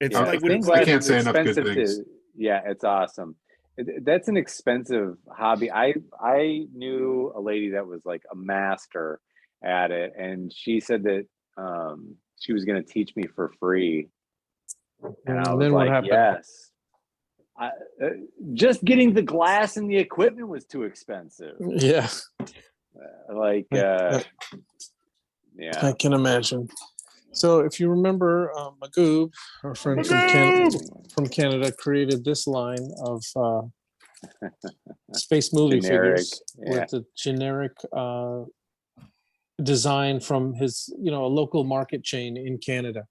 It's yeah, like when- stained I glass can't is say enough good expensive things. yeah, it's awesome. That's an expensive hobby. I knew a lady that was like a master at it, and she said that she was going to teach me for free, and I And was then what like, happened? yes. Just getting the glass and the equipment was too expensive. Yeah, Like, I yeah. can imagine. So if you remember, Magoob, our friend from Canada, created this line of space movie Generic, figures yeah. with the generic design from his, a local market chain in Canada.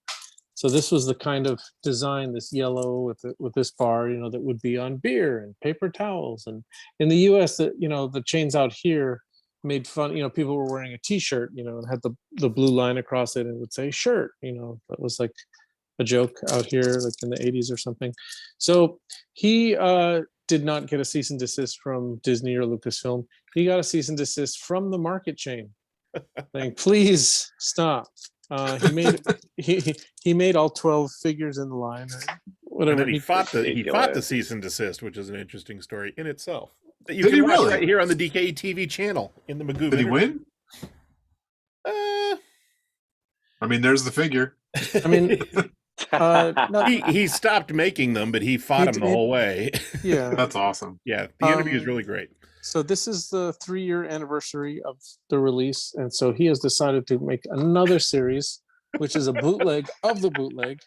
So this was the kind of design, this yellow with this bar, that would be on beer and paper towels. And in the U.S., the chains out here made fun. People were wearing a T-shirt, and had the blue line across it, and it would say "shirt." That was like a joke out here, like in the '80s or something. So he did not get a cease and desist from Disney or Lucasfilm. He got a cease and desist from the market chain, saying, "Please stop." He made all 12 figures in the line, or And whatever. then he fought the ridiculous. cease and desist, which is an interesting story in itself. That you Did can he watch really? right here on the DKE TV channel in the Magoo. Did he win? I mean, there's the figure. I mean, not, he stopped making them, but he fought him the did. whole way. yeah. That's awesome. Yeah, the interview is Um, really great. So this is the 3-year anniversary of the release, and so he has decided to make another series, which is a bootleg of the bootleg,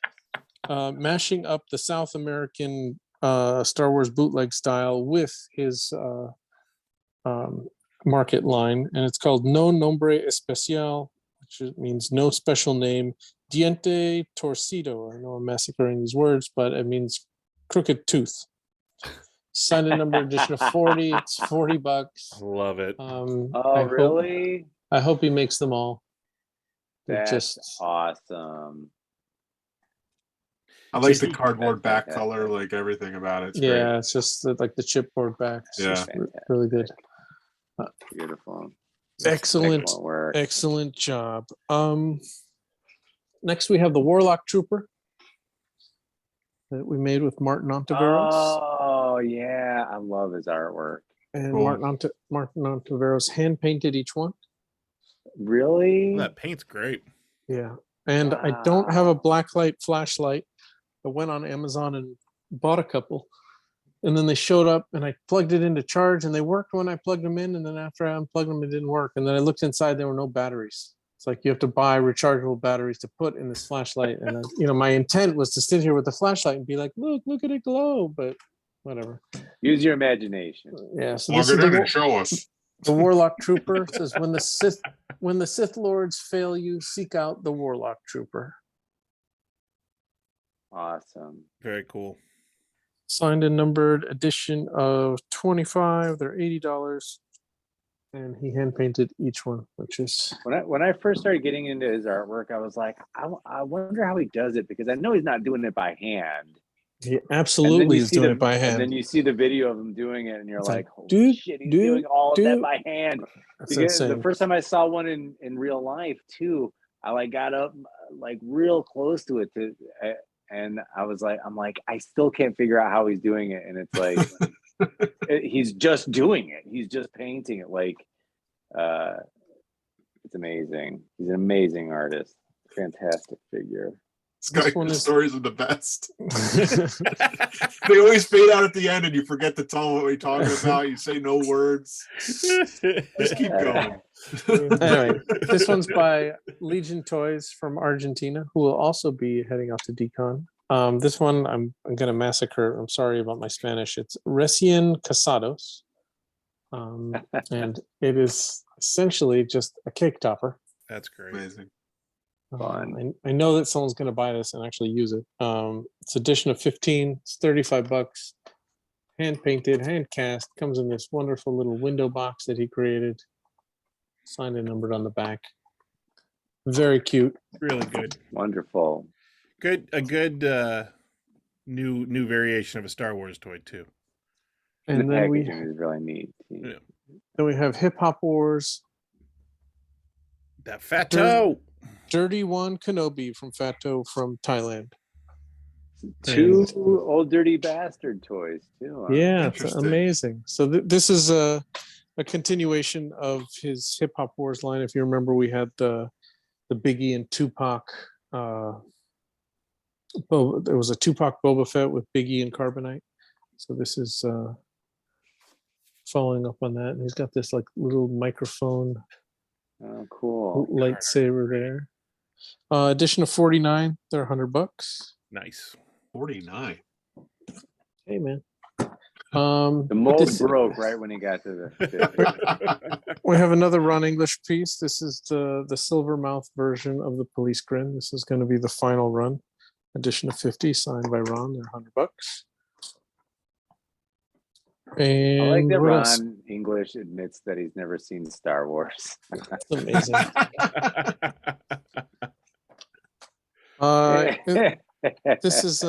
mashing up the South American Star Wars bootleg style with his market line, and it's called No Nombre Especial, which means no special name. Diente Torcido. I know I'm massacring these words, but it means crooked tooth. Signed and numbered edition of 40. It's $40. Love it. Oh, really? I hope he makes them all. They're That's just awesome. I like Just- the cardboard back That's color, like everything about it. It's yeah, it's just like the chipboard back. It's Yeah. just really good. Beautiful. Excellent, work. excellent job. Next we have the Warlock Trooper that we made with Martin Ontiveros. Oh yeah, I love his artwork. And Cool. Martin Ontiveros hand painted each one. Really? That paint's great. Yeah. And I don't have a Wow. blacklight flashlight. I went on Amazon and bought a couple. And then they showed up and I plugged it into charge and they worked when I plugged them in. And then after I unplugged them, it didn't work. And then I looked inside, there were no batteries. It's like you have to buy rechargeable batteries to put in this flashlight. And my intent was to sit here with the flashlight and be like, look at it glow, but whatever. Use your imagination. Yeah. So Plug this it is in the, and show us. the Warlock Trooper. Says when the Sith Lords fail you, seek out the Warlock Trooper. Awesome. Very cool. Signed and numbered edition of 25. They're $80. and he hand painted each one, which is When I first started getting into his artwork, I was like, I wonder how he does it, because I know he's not doing it by hand. he absolutely is doing it by hand. And then you see the video of him doing it, and you're It's like, like, holy dude, shit, he's dude, doing all of that dude. by hand. That's Because the insane. first time I saw one in real life too, I like got up like real close to it and I'm like, I still can't figure out how he's doing it. And it's like, he's just doing it. He's just painting it. Like, it's amazing. He's an amazing artist. Fantastic figure. Sky's stories are the best. They always fade out at the end, and you forget to tell them what we're talking about. You say no words. Just keep going. Anyway, this one's by Legion Toys from Argentina, who will also be heading out to Dcon. This one I'm gonna massacre. I'm sorry about my Spanish. It's Recién Casados, and it is essentially just a cake topper. That's great. Amazing. I know that someone's going to buy this and actually use it. It's edition of 15. It's $35. Hand painted, hand cast. Comes in this wonderful little window box that he created. Signed and numbered on the back. Very cute. Really good. Wonderful. A good new variation of a Star Wars toy too. And the then packaging is really neat. Yeah. then we have Hip Hop Wars. That Fat Toe. Dirty One Kenobi from Fat Toe from Thailand. Two old dirty bastard toys too. Yeah, it's amazing. So this is a continuation of his Hip Hop Wars line. If you remember, we had the Biggie and Tupac. There was a Tupac Boba Fett with Biggie and Carbonite. So this is following up on that. And he's got this like little microphone. Oh, cool. Lightsaber there. Edition of 49. They're $100. Nice. 49. Hey man. The mold broke right when he got to the. We have another Ron English piece. This is the silver mouth version of the police grin. This is going to be the final run. Edition of 50, signed by Ron. They're $100. And I like that what else? Ron English admits that he's never seen Star Wars. That's amazing. This is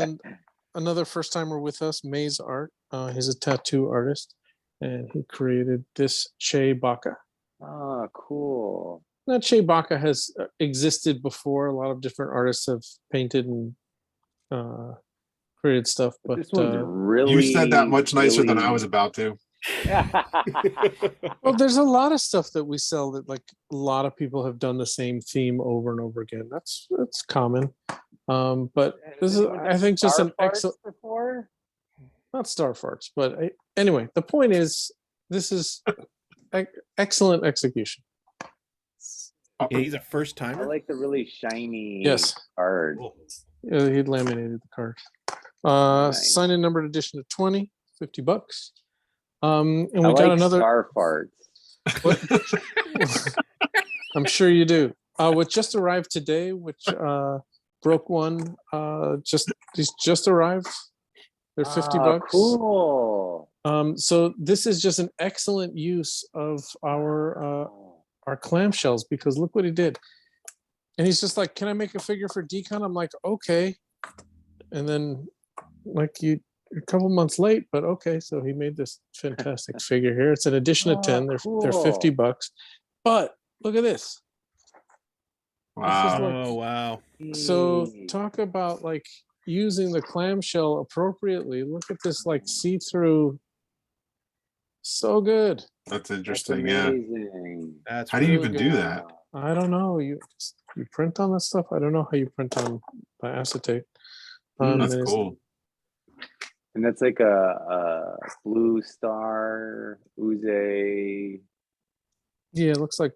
another first timer with us, Maze Art. He's a tattoo artist, and he created this Che Baka. Oh, cool. Now, Che Baka has existed before. A lot of different artists have painted and created stuff, but this one's really. You said that much nicer than I was about to. well, there's a lot of stuff that we sell that like a lot of people have done the same theme over and over again. That's common. But this is, I think, just an excellent. Not star farts, but anyway, the point is, this is excellent excision. Yeah, he's a first I timer. like the really shiny card. He laminated the card. Nice. Signed and numbered edition of 20, $50. And we I got like another. star farts. I'm sure you do. What just arrived today, which broke one, these just arrived. They're $50. Cool. So this is just an excellent use of our clamshells, because look what he did. And he's just like, "Can I make a figure for Dcon?" I'm like, "Okay." And then, like, you're a couple months late, but okay. So he made this fantastic figure here. It's an edition of 10. They're $50. But look at this. Wow. Oh wow. So talk about like using the clamshell appropriately. Look at this, like, see-through. So good. That's interesting. Yeah. That's How do you really even good. do that? I don't know. You print on that stuff? I don't know how you print on by acetate. That's cool. And that's like a blue star Uze. Yeah, it looks like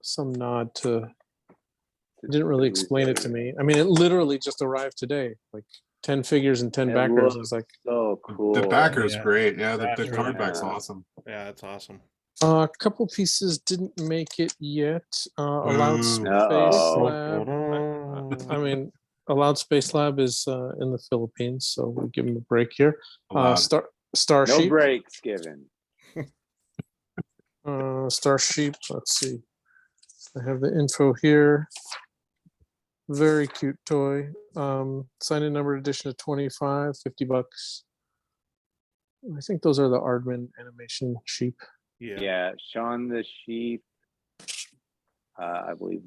some nod to. It didn't really explain it to me. I mean, it literally just arrived today. Like 10 figures and 10 backers. It was like so cool. The backer is Yeah. great. Yeah, the That's card really back's cool. awesome. Yeah, that's awesome. a couple pieces didn't make it yet. Allowed Space Lab. I mean, Allowed Space Lab is in the Philippines, so we'll give him a break here. Allowed. Starship. No breaks given. Star Sheep. Let's see. I have the info here. Very cute toy. Sign-in number edition of 25, $50. I think those are the Aardman animation sheep. Yeah, Shaun the Sheep. I believe.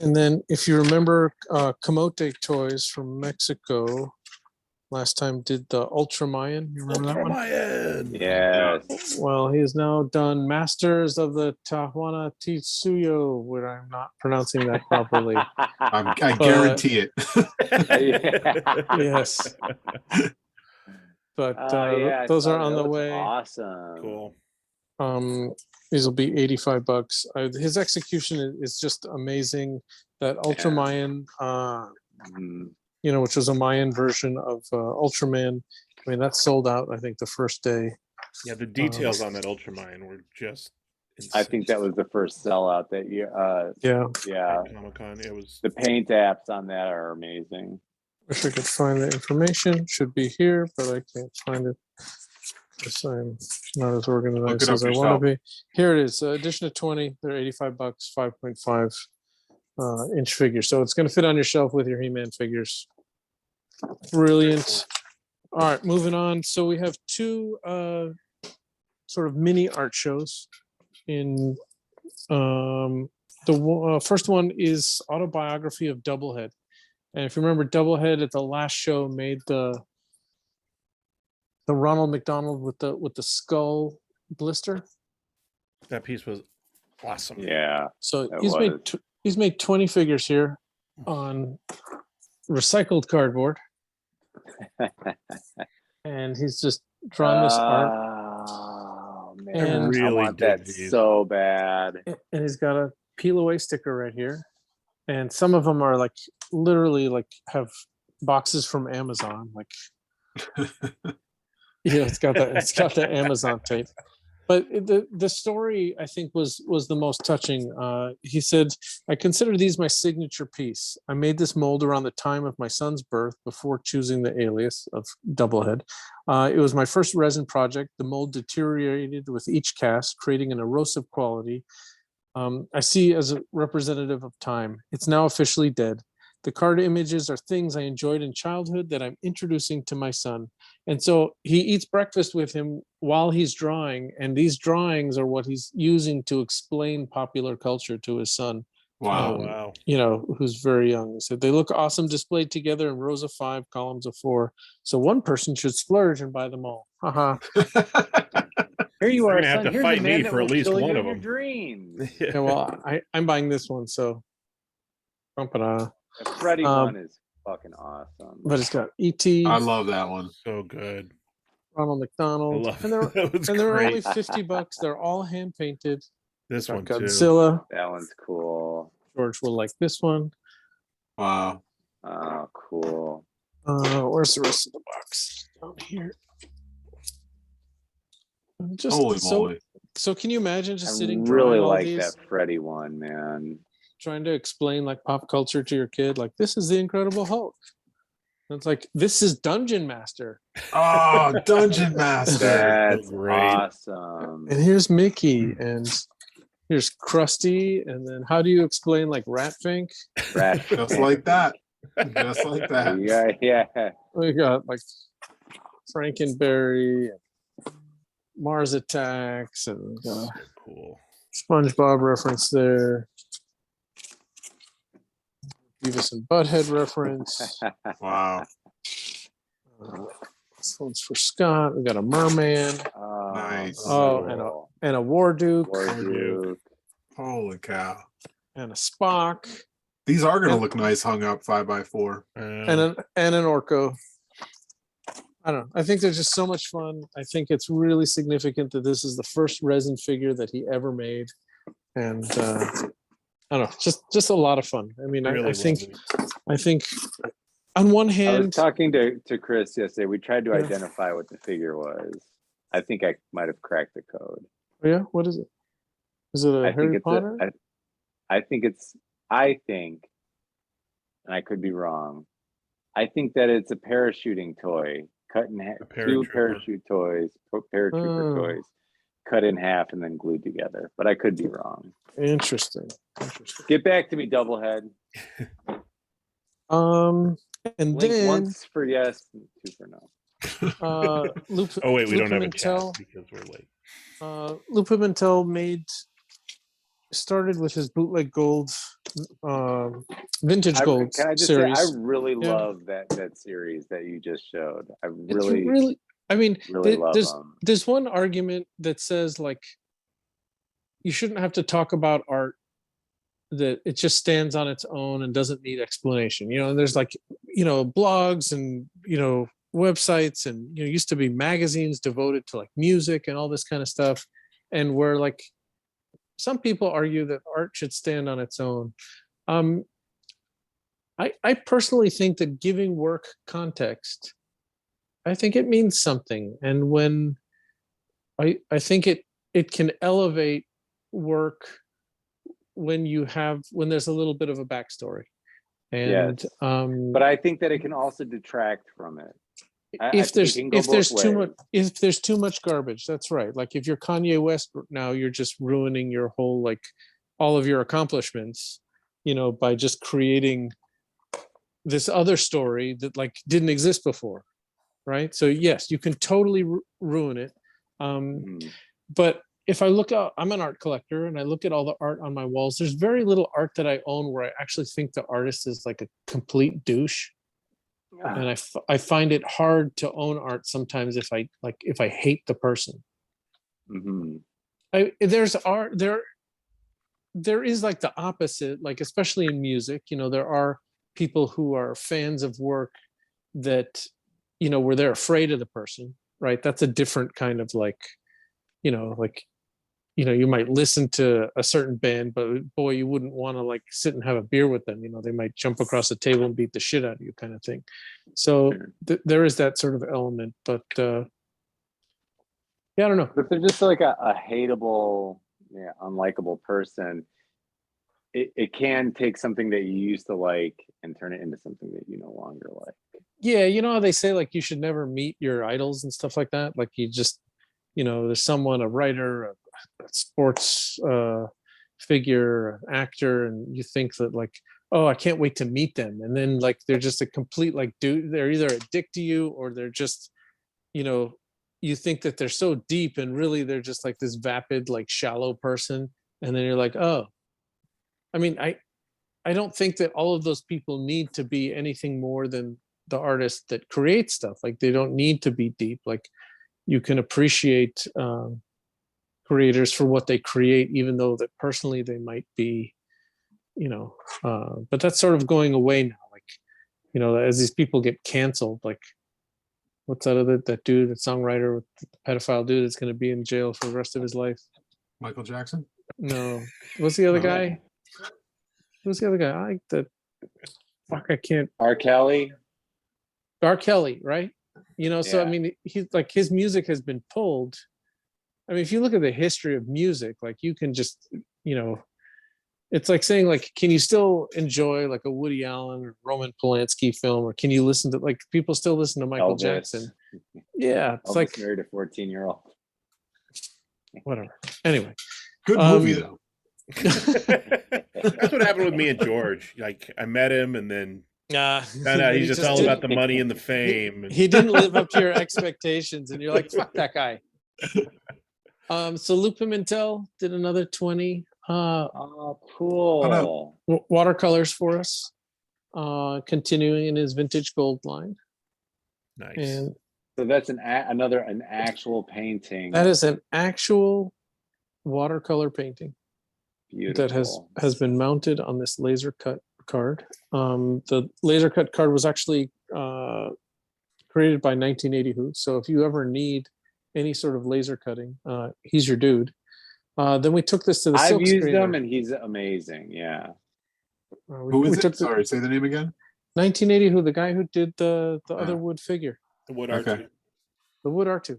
And then if you remember, Camote Toys from Mexico last time did the Ultramayan. You remember that one? Ultramayan. Yes. Well, he has now done Masters of the Tahuana Tsuyo, where I'm not pronouncing that properly. I guarantee it. Yes. But Yeah, I those saw are that. on That the looks way. Awesome. Cool. These will be $85. His execution is just amazing. That Ultramayan, you know, which was a Mayan version of Ultraman. I mean, that sold out, I think, the first day. Yeah, the details on that Ultramayan were just insane. I think that was the first sellout that year. Yeah. Comic-Con. It was The paint apps on that are amazing. Wish I could find the information. Should be here, but I can't find it. Because I'm not as organized it up as I want yourself. to be. Here it is. Edition of 20. They're $85, 5.5 inch figure. So it's going to fit on your shelf with your He-Man figures. Brilliant. All right, moving on. So we have two sort of mini art shows. In the first one is Autobiography of Doublehead. And if you remember, Doublehead at the last show made the Ronald McDonald with the skull blister. that piece was awesome. Yeah. So It he's made 20 figures here on recycled cardboard, and he's just drawn this art. Oh man, And I really want dig that these. so bad. And he's got a peel away sticker right here, and some of them are like literally like have boxes from Amazon, like it's got the Amazon tape. But the story, I think, was the most touching. He said, "I consider these my signature piece. I made this mold around the time of my son's birth before choosing the alias of Doublehead. It was my first resin project. The mold deteriorated with each cast, creating an erosive quality. I see as a representative of time. It's now officially dead. The card images are things I enjoyed in childhood that I'm introducing to my son." And so he eats breakfast with him while he's drawing, and these drawings are what he's using to explain popular culture to his son. Wow. Wow. You know, who's very young. He said, "They look awesome displayed together in rows of 5, columns of 4. So one person should splurge and buy them all." Haha. Here you You're are, gonna have son. to Here's fight a man me that for at will least kill one you of in your them. dreams. Yeah, well, I'm buying this one, so. The Freddy one is fucking awesome. But it's got E.T., I love that one. So good. Ronald I McDonald, love and they're that was only great. $50. They're all hand painted. This one too. Godzilla. That one's cool. George will like this one. Wow. Oh, cool. Where's the rest of the box? Down here. Just Holy moly. so can you imagine just I sitting really drawing all like these, that Freddy one, man. trying to explain like pop culture to your kid? Like, this is the Incredible Hulk. And it's like, this is Dungeon Master. Oh, Dungeon Master. That's great. awesome. And here's Mickey, and here's Krusty, and then how do you explain like Ratfink? Just like that. Just like that. Yeah. We got like Frankenberry, Mars Attacks, and So cool. SpongeBob reference there. Beavis and Butthead reference. Wow. This one's for Scott. We got a merman Oh, Nice. Oh, cool. and a Warduke Warduke. Holy cow. and a Spock These are gonna And- look nice hung up 5x4. and an Orko. I don't know. I think they're just so much fun. I think it's really significant that this is the first resin figure that he ever made, and I don't know, just a lot of fun. I mean, Really I think lovely. I think on one I was hand, talking to Chris yesterday. We tried to Yeah. identify what the figure was. I think I might have cracked the code. yeah, what is it? Is it a I think Harry it's Potter? I think, and I could be wrong. I think that it's a parachuting toy, cut in half, A two paratrooper. parachute toys, paratrooper Oh. toys, cut in half and then glued together, but I could be wrong. Interesting. Get back to me, Doublehead. And Blink then once for yes, two for no. Loop. Oh wait, we don't have a Pimentel, chat because we're late. Loop Pimentel started with his bootleg gold, vintage gold Can I just series. say I really Yeah. love that series that you just showed. I It's really, I mean, really love them. there's one argument that says like you shouldn't have to talk about art, that it just stands on its own and doesn't need explanation. And there's like, blogs and, websites and, used to be magazines devoted to like music and all this kind of stuff. And where like some people argue that art should stand on its own. I personally think that giving work context, I think it means something. And when I think it can elevate work when there's a little bit of a backstory. And Yes. But I think that it can also detract from it. If there's too much garbage, that's right. Like if you're Kanye West now, you're just ruining your whole, like all of your accomplishments, by just creating this other story that like didn't exist before. Right. So yes, you can totally ruin it. But if I look out, I'm an art collector and I look at all the art on my walls, there's very little art that I own where I actually think the artist is like a complete douche. And I find it hard to own art sometimes if I hate the person. There's art there is like the opposite, like especially in music, there are people who are fans of work that, where they're afraid of the person, right? That's a different kind of like, you might listen to a certain band, but boy, you wouldn't want to like sit and have a beer with them. They might jump across the table and beat the shit out of you, kind of thing. So there is that sort of element, but I don't know. But if they're just like a hateable, unlikable person, it can take something that you used to like and turn it into something that you no longer like. Yeah, how they say like you should never meet your idols and stuff like that. Like you just, there's someone, a writer, a sports figure, an actor, and you think that like, oh, I can't wait to meet them. And then like they're just a complete like dude. They're either a dick to you or they're just, you think that they're so deep and really they're just like this vapid, like shallow person. And then you're like, oh, I mean, I don't think that all of those people need to be anything more than the artist that creates stuff. Like they don't need to be deep. Like you can appreciate creators for what they create, even though that personally they might be, but that's sort of going away now. Like, as these people get canceled, like what's that other, that dude, that songwriter with the pedophile dude that's going to be in jail for the rest of his life? Michael Jackson? No. What's the other guy? Who's the other guy? I can't. R. Kelly, right? So I mean, he's like, his music has been pulled. I mean, if you look at the history of music, like you can just, it's like saying like, can you still enjoy like a Woody Allen or Roman Polanski film, or can you listen to, like, people still listen to Michael Elvis. Jackson? Yeah, it's Elvis like married a 14-year-old. Whatever. Anyway, Good movie though. That's what happened with me and George. Like I met him and then found out he's just all about the money and the fame. He didn't live up to your expectations, and you're like, fuck that guy. So Luke Pimentel did another 20 Cool. watercolors for us, continuing in his vintage gold line. Nice. And so that's an actual painting. that is an actual watercolor painting. Beautiful. That has been mounted on this laser cut card. The laser cut card was actually created by 1980 Who. So if you ever need any sort of laser cutting, he's your dude. Then we took this to the silk I've used screener. him and he's amazing. Yeah. Who is it? Sorry, say the name again. 1980 Who, the guy who did the other wood figure. The wood Okay. The wood R2.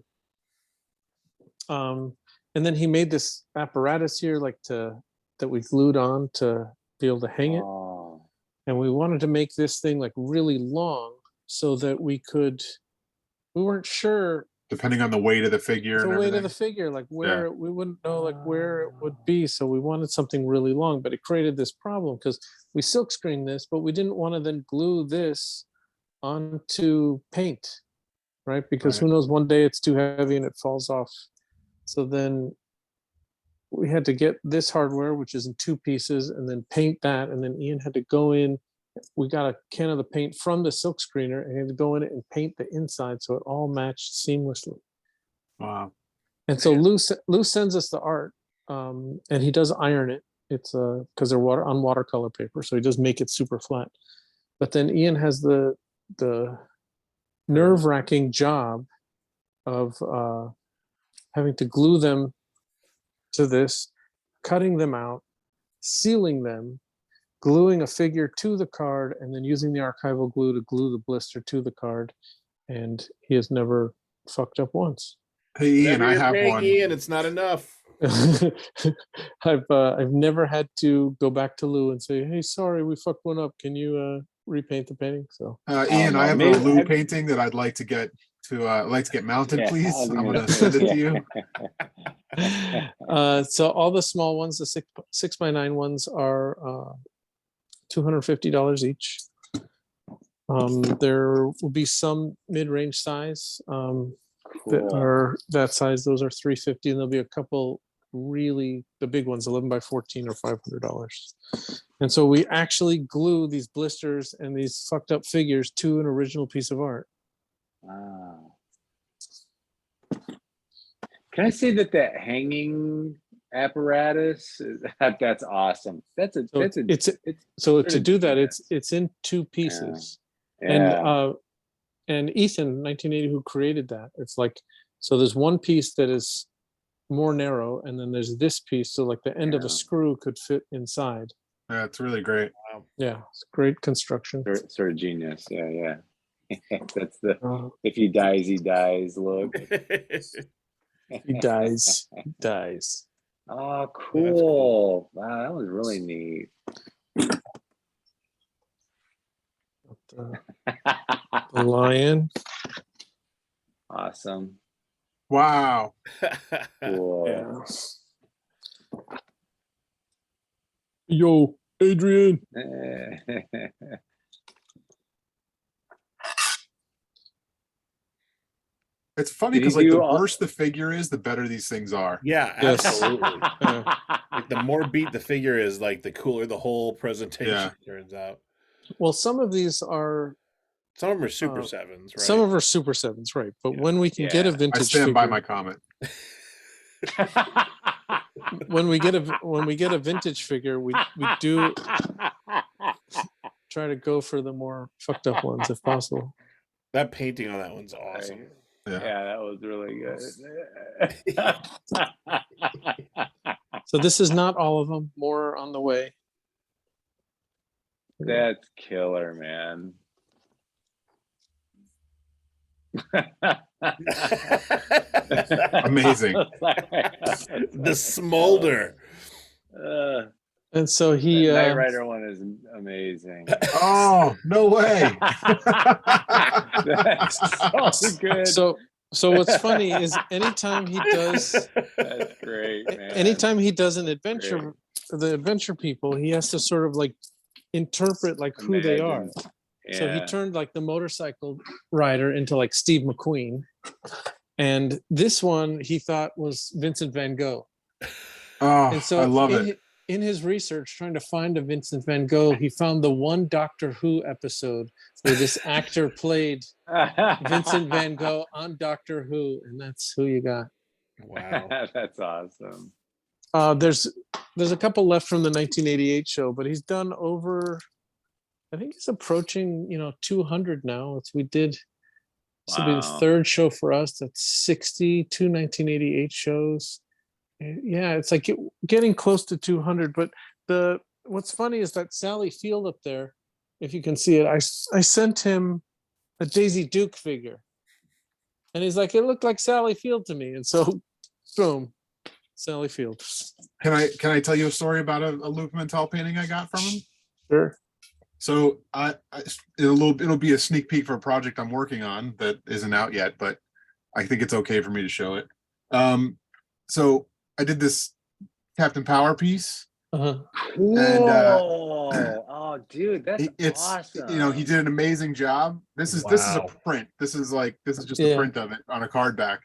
And then he made this apparatus here, like that we glued on to be able to hang it. Oh. And we wanted to make this thing like really long so that we weren't sure depending on the weight of the figure the and weight everything. of the figure, like where we wouldn't know like where it would be. So we wanted something really long, but it created this problem because we silk screened this, but we didn't want to then glue this onto paint, right? Because who knows, one day it's too heavy and it falls off. So then we had to get this hardware, which is in 2 pieces, and then paint that. And then Ian had to go in. We got a can of the paint from the silk screener and he had to go in it and paint the inside so it all matched seamlessly. Wow. And so Lou sends us the art, and he does iron it. It's because they're on watercolor paper, so he does make it super flat. But then Ian has the nerve-wracking job of having to glue them to this, cutting them out, sealing them, gluing a figure to the card, and then using the archival glue to glue the blister to the card. And he has never fucked up once. Hey, Ian, Whatever I you're have paying one. Ian, it's not enough. I've never had to go back to Lou and say, hey, sorry, we fucked one up. Can you repaint the painting? So Ian, I have maybe a Lou painting that I'd like to get mounted, Yeah, please. I was I'm gonna gonna say, send it to you. so all the small ones, the 6x9 ones are $250 each. There will be some mid-range size that are that size. Those are $350, and there'll be a couple really the big ones, 11x14 or $500. And so we actually glue these blisters and these fucked up figures to an original piece of art. Wow. Can I say that hanging apparatus that's awesome. That's a So that's a so sort to of do that, genius. it's in 2 pieces. Yeah. And Ethan 1980, who created that, it's like, so there's one piece that is more narrow, and then there's this piece, so like the end of a screw could fit inside. Yeah, it's really great. Yeah, it's great construction. Sort of genius. Yeah. That's the if he dies look. He dies. Oh, cool. Wow, that was really neat. The lion. Awesome. Wow. Cool. Yeah. Yo, Adrian. It's funny Did he because like do the all- worse the figure is, the better these things are. Yeah, Yes. absolutely. Like the more beat the figure is, like the cooler the whole presentation turns out. Well, some of these are Some of them are Super Sevens, right? some of them are Super Sevens, right? But when we can get a vintage I stand figure, by my comment. when we get a vintage figure, we do try to go for the more fucked up ones if possible. That painting on that one's awesome. Yeah, that was really good. So this is not all of them. More on the way. That's killer, man. Amazing. The smolder. And so he Knight Rider one is amazing. Oh, no way. That's so good. So what's funny is anytime he does That's great, man. anytime he does an adventure, the adventure people, he has to sort of like interpret like who they are. Yeah. So he turned like the motorcycle rider into like Steve McQueen. And this one he thought was Vincent van Gogh. Oh, And so I love it. In his research, trying to find a Vincent van Gogh, he found the one Doctor Who episode where this actor played Vincent van Gogh on Doctor Who, and that's who you got. Wow. That's awesome. There's a couple left from the 1988 show, but he's done over, I think he's approaching 200 now. This will be his third show for us. That's 62 1988 shows. Yeah, it's like getting close to 200. But what's funny is that Sally Field up there, if you can see it, I sent him a Daisy Duke figure, and he's like, it looked like Sally Field to me, and so boom, Sally Field. Can I tell you a story about a Luke Mantel painting I got from him? Sure. So it'll be a sneak peek for a project I'm working on that isn't out yet, but I think it's okay for me to show it. So I did this Captain Power piece. Uh-huh. And, oh, dude, that's it's awesome. you know, he did an amazing job. This is a Wow. print. This is just Yeah. a print of it on a card back.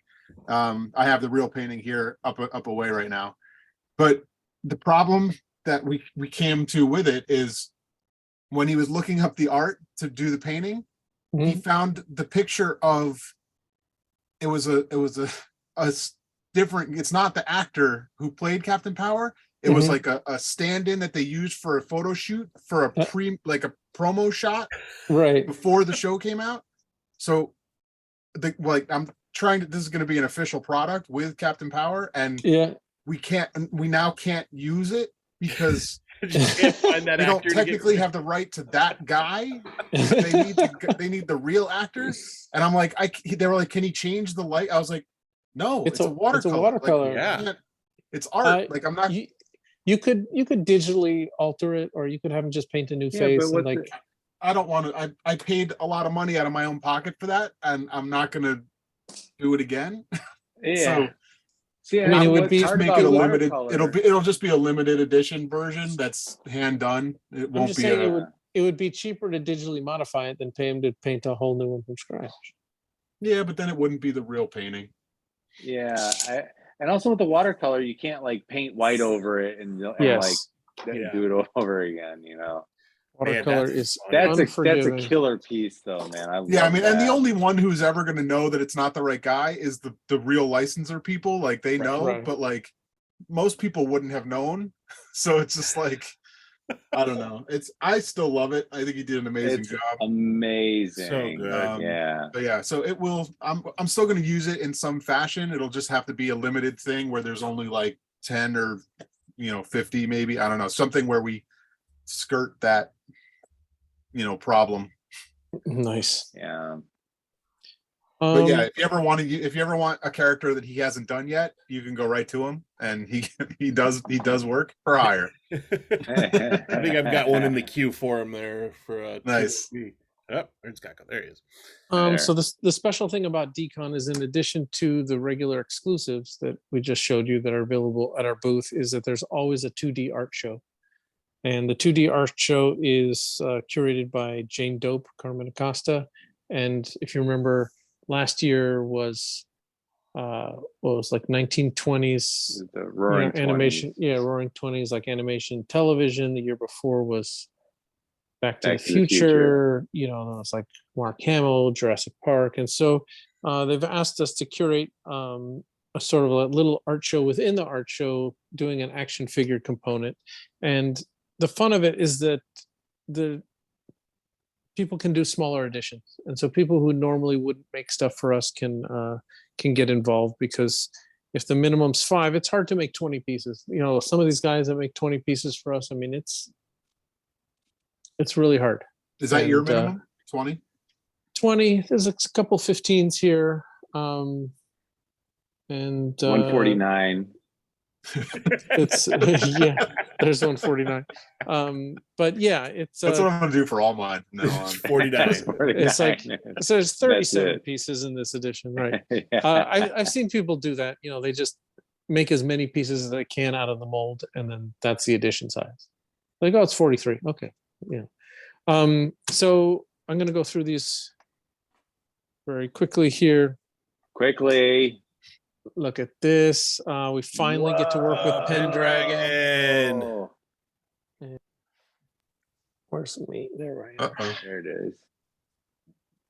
I have the real painting here up away right now. But the problem that we came to with it is when he was looking up the art to do the painting, he found the picture of it was a different, it's not the actor who played Captain Power. It was like a stand-in that they used for a photo shoot for a like a promo shot Right. before the show came out. So I'm trying to, this is going to be an official product with Captain Power, and Yeah. we now can't use it because You can't find that we don't actor to get- technically have the right to that guy. They need the real actors. And I'm like, they were like, can he change the light? I was like, no, it's a watercolor. It's a watercolor. Like, Yeah. it's art. Like I'm not. You could digitally alter it, or you could have him just paint a new face. but And what's like, I don't want to. I paid a lot of money out of my own pocket for that, and I'm not gonna do it again. Yeah. So See, I mean, it would what's be- hard make about it a limited. watercolor- It'll just be a limited edition version that's hand done. It I'm won't just be saying it would be cheaper to digitally modify it than pay him to paint a whole new one from scratch. Yeah, but then it wouldn't be the real painting. Yeah, and also with the watercolor, you can't like paint white over it and Yes. like Yeah. do it over again. You know, Watercolor that's is funny. that's a unforgiving. killer piece, though, man. I Yeah, I love mean, and the that. only one who's ever going to know that it's not the right guy is the real licensor people. Like they Right, know, right. but like most people wouldn't have known. So it's just like, I don't know. I still love it. I think he did an amazing It's job. amazing. So good. Yeah. But yeah, so it will. I'm still going to use it in some fashion. It'll just have to be a limited thing where there's only like 10 or 50 maybe. I don't know, something where we skirt that problem. Nice. Yeah. But yeah, if you ever want a character that he hasn't done yet, you can go right to him, and he does work for hire. I think I've got one in the queue for him there for Nice. TSP. Oh, there's Gecko. There he is. So the special thing about Dcon is, in addition to the regular exclusives that we just showed you that are available at our booth, is that there's always a 2D art show. And the 2D art show is curated by Jane Dope, Carmen Acosta. And if you remember, last year was like 1920s The Roaring animation. 20s. Yeah, Roaring 20s, like animation television. The year before was Back to the Future. It's like Mark Hamill, Jurassic Park. And so they've asked us to curate a sort of a little art show within the art show, doing an action figure component. And the fun of it is that the people can do smaller editions, and so people who normally wouldn't make stuff for us can get involved, because if the minimum's 5, it's hard to make 20 pieces. Some of these guys that make 20 pieces for us, I mean, it's really hard. Is that your And, minimum? 20? 20. There's a couple 15s here, and 149. it's yeah. There's 149. But yeah, it's That's what I'm gonna do for all mine. No, 49. It's like, so there's 37 it. pieces in this edition, right? Yeah. I've seen people do that. They just make as many pieces as they can out of the mold, and then that's the edition size. Like, oh, it's 43. Okay, yeah. So I'm gonna go through these very quickly here. Quickly. Look at this. We finally get to work with Pendragon. Oh, Where's me? There I am. Uh-oh. there it is.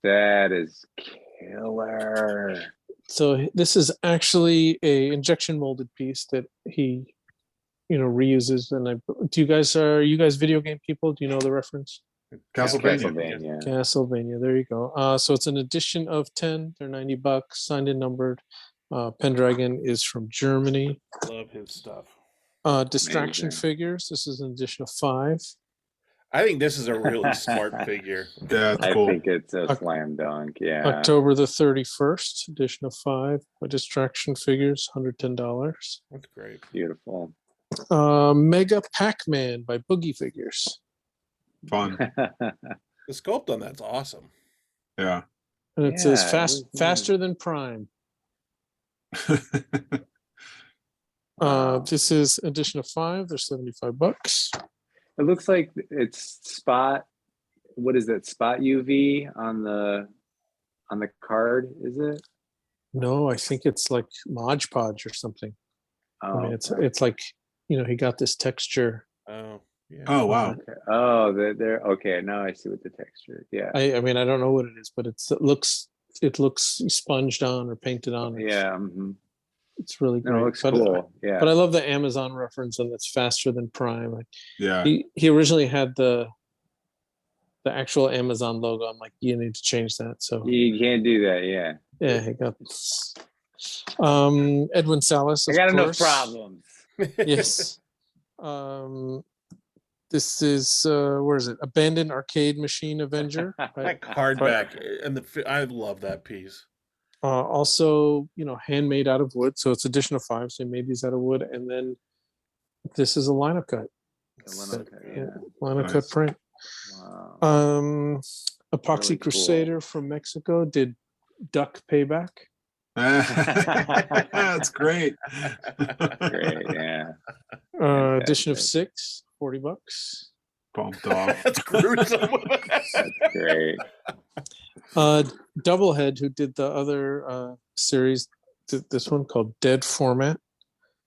That is killer. So this is actually a injection molded piece that he, reuses. And are you guys video game people? Do you know the reference? Castlevania. Castlevania. There you go. So it's an edition of 10. They're $90, signed and numbered. Pendragon is from Germany. Love his stuff. Distraction Amazing. figures. This is an edition of 5. I think this is a really smart figure. Yeah, it's I cool. think it's a slam dunk. Yeah. October the 31st, edition of 5. Distraction figures, $110. That's great. Beautiful. Mega Pac-Man by Boogie Figures. Fun. The sculpt on that's awesome. Yeah. And it says Yeah, faster than Prime. Wow. This is edition of 5. They're $75. It looks like it's spot. What is that? Spot UV on the card? Is it? No, I think it's like Mod Podge or something. Oh, I mean, it's okay. it's like, he got this texture. Oh, yeah. Oh wow. Okay. Oh, they're okay. Now I see what the texture. Yeah. I mean, I don't know what it is, but it looks sponged on or painted on. Yeah. It's really No, great. it looks but, cool. Yeah. But I love the Amazon reference, and it's faster than Prime. Like, Yeah. he originally had the actual Amazon logo. I'm like, you need to change that. So You can't do that. Yeah. yeah, he got this. Edwin Salas, I of got enough course. problems. Yes. This is where is it? Abandoned Arcade Machine Avenger. That card back and I love that piece. Also, handmade out of wood. So it's edition of 5. So they made these out of wood. And then this is a lineup cut. Lineup cut Nice. print. Wow. Epoxy Really cool. Crusader from Mexico did Duck Payback. That's great. Great. Yeah. Edition of Fantastic. 6, $40. Bumped off. That's gruesome. That's great. Doublehead, who did the other series, did this one called Dead Format.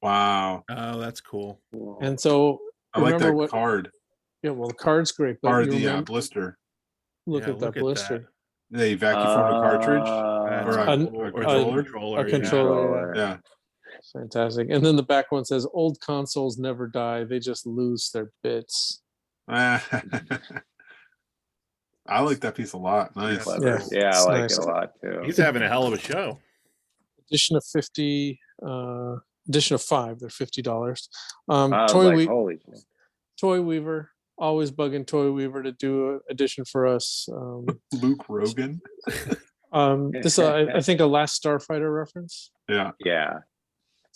Wow. Oh, that's cool. Cool. And so I like remember that what card. Yeah, well, the card's great, but Or you the remember, blister. look Yeah, at that look at blister. Yeah, you vacuum from a cartridge. That's Or a cool. or Or controller? controller. A controller. Yeah. Fantastic. And then the back one says, "Old consoles never die; they just lose their bits." I like that piece a lot. Nice. Clever. Yeah, Yeah, I it's like nice. it a lot too. He's having a hell of a show. Edition of 50. Edition of 5. They're $50. I was Toy like, holy shit. Toy Weaver. Always bugging Toy Weaver to do an edition for us. Luke Rogan. This I think a Last Starfighter reference. Yeah. Yeah.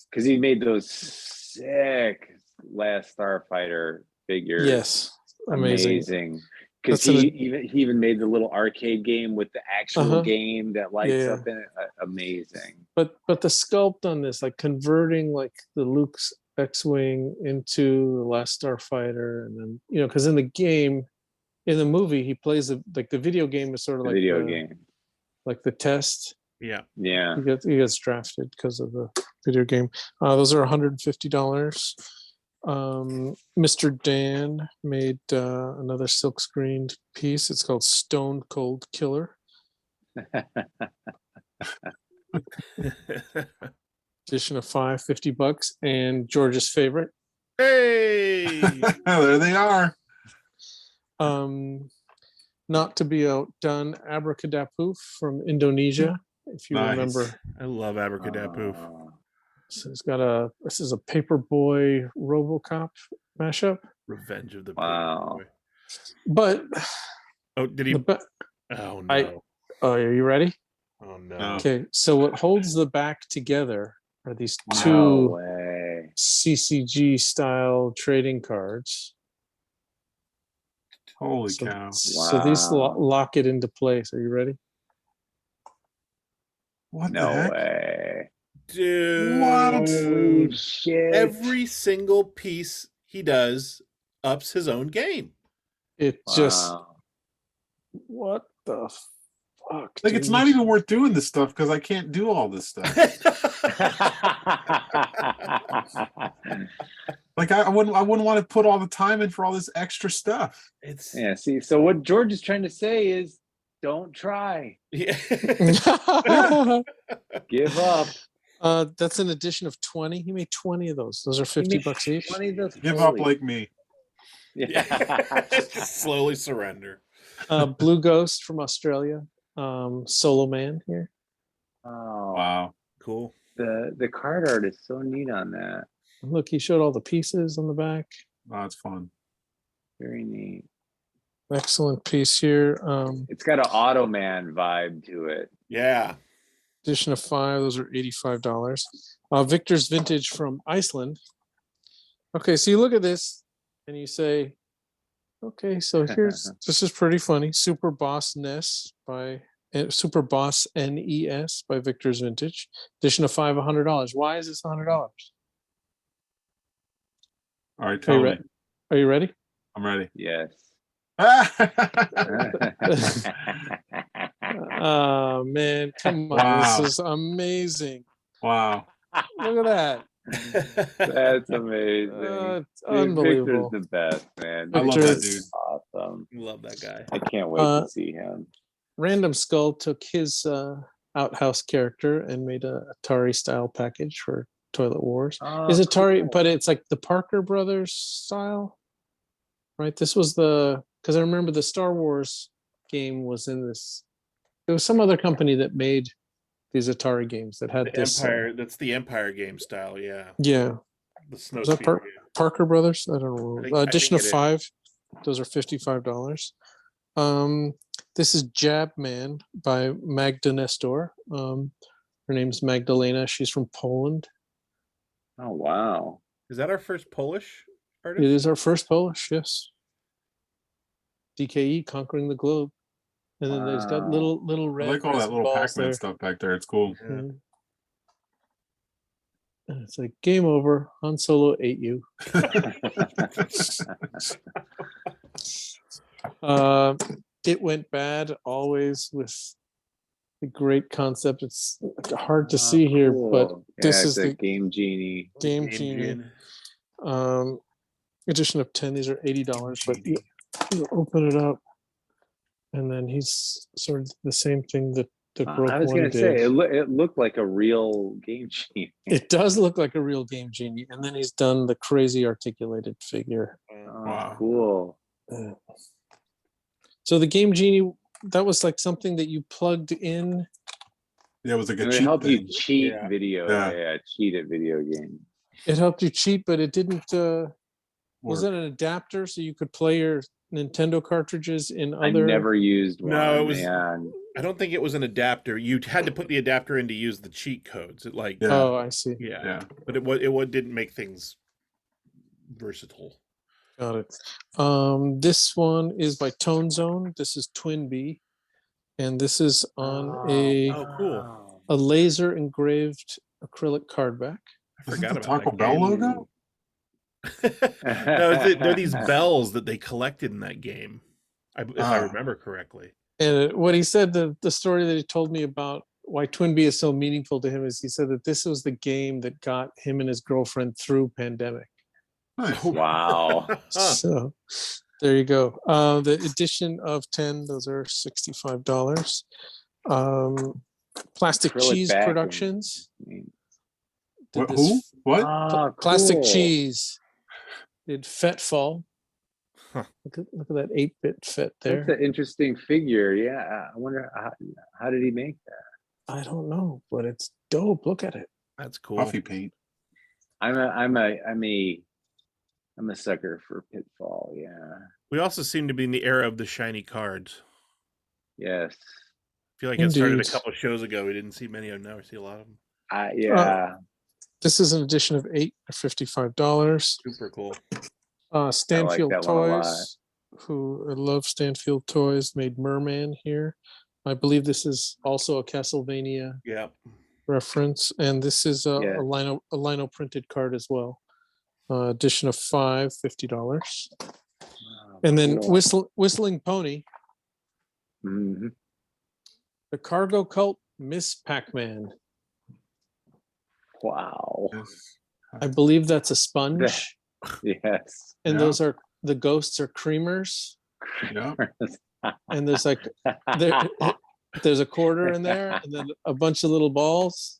Because he made those sick Last Starfighter figures. Yes, Amazing. Because That's he even made the little arcade game with the actual game that lights Yeah. up in it. Amazing. But the sculpt on this, like converting like the Luke's X-wing into the Last Starfighter, and then because in the movie, he plays like the video game is sort of The like video game. like the test. Yeah. Yeah. He gets drafted because of the video game. Those are $150. Mr. Dan made another silk screened piece. It's called Stone Cold Killer. Edition of 5, $50. And George's favorite. Hey. There they are. Not to be outdone, Abracadapoof from Indonesia. If you Nice. remember, I love Abracadapoof. so this is a Paperboy RoboCop mashup. Revenge of the Wow. Paperboy. But Oh, did he? Oh no. are you ready? Oh no. Okay, so what holds the back together are these No two way. CCG style trading cards. Holy So, cow. so these Wow. lock it into place. Are you ready? What the No heck? way. Dude. Holy shit. Every single piece he does ups his own game. It just Wow. what the fuck? Like, it's dude? not even worth doing this stuff because I can't do all this stuff. Like, I wouldn't want to put all the time in for all this extra stuff. It's Yeah, see, so what George is trying to say is don't try. yeah. Give up. That's an edition of 20. He made 20 of those. Those are $50 each. 20 of those. Give up Holy- like me. Yeah. Slowly surrender. Blue Ghost from Australia. Solo Man here. Oh, Wow. Cool. the card art is so neat on that. Look, he showed all the pieces on the back. Oh, it's fun. Very neat. Excellent piece here. It's got an Automan vibe to it. Yeah. Edition of 5. Those are $85. Victor's Vintage from Iceland. Okay, so you look at this and you say, okay, so this is pretty funny. Super Boss Ness by Super Boss NES by Victor's Vintage. Edition of 5, $100. Why is this $100? All right, Are you, tell me. are you ready? I'm ready. Yes. Oh man, come on. Wow. This is amazing. Wow. Look at that. That's amazing. It's Dude, unbelievable. Victor's the best, man. I love that Victor's- dude. Awesome. Love that guy. I can't wait to see him. Random Skull took his outhouse character and made a Atari style package for Toilet Wars. Is Atari, cool. but it's like the Parker Brothers style, right? This was because I remember the Star Wars game was in this. There was some other company that made these Atari games that had The this. Empire. That's the Empire game style. Yeah. Yeah, The snow. Was that speeder game. Parker Brothers. I don't know. I Edition think of it is. 5. Those are $55. This is Jab Man by Magda Nestor. Her name's Magdalena. She's from Poland. Oh wow. Is that our first Polish It artist? is our first Polish, yes. DKE Conquering the Globe. And then there's got Wow. little I red like all that resin little balls Pac-Man there. stuff back there. It's cool. Yeah. Mhm. And it's like game over. Han Solo ate you. It went bad always with the great concept. It's hard to see here, but Cool. this Yeah, is it's a the Game Genie. Game Genie. Edition of 10. These are $80, but you open it up, and then he's sort of the same thing that the broke I was one gonna did. say it looked like a real Game Genie. It does look like a real Game Genie, and then he's done the crazy articulated figure. Oh, Wow. cool. So the Game Genie, that was like something that you plugged in. Yeah, it was like a And it cheat helped you thing. cheat Yeah. video. Yeah. Yeah, cheat at video games. It helped you cheat, but it didn't. Was Work. it an adapter so you could play your Nintendo cartridges in I other? never used one. No, it was- Man. I don't think it was an adapter. You had to put the adapter in to use the cheat codes. It like Yeah. Oh, I see. yeah. Yeah. But it didn't make things versatile. Got it. This one is by Tone Zone. This is Twin B, and this is on Oh, cool. a laser engraved acrylic card back. I Isn't forgot the about Taco that Bell game. logo? No, they're these bells that they collected in that game, if I Ah. remember correctly. And what he said, the story that he told me about why Twin B is so meaningful to him is he said that this was the game that got him and his girlfriend through pandemic. Nice. Wow. So there you go. The edition of 10, those are $65. Plastic Acrylic Cheese backing. Productions. did What, this who? What? Ah, Plastic cool. Cheese did Fetfall. Huh. Look at that 8-bit Fet That's there. an interesting figure. Yeah. I wonder how did he make that? I don't know, but it's dope. Look at it. That's cool. Coffee paint. I'm a sucker for Pitfall. Yeah. We also seem to be in the era of the shiny cards. Yes. I feel like it started a Indeed. couple of shows ago. We didn't see many of them. Now we see a lot of them. Yeah. This is an edition of 8 for $55. Super cool. Stanfield that one a lot. Toys, who I love Stanfield Toys, made Merman here. I believe this is also a Castlevania Yeah. reference, and this is a Yeah. lino printed card as well. Edition of 5, $50. And then Cool. Whistling Pony, Mhm. the Cargo Cult Miss Pac-Man. Wow. Yes. I believe that's a sponge, Yes. and Yeah. those are the ghosts are creamers, Yeah. and there's like there's a quarter in there, and then a bunch of little balls.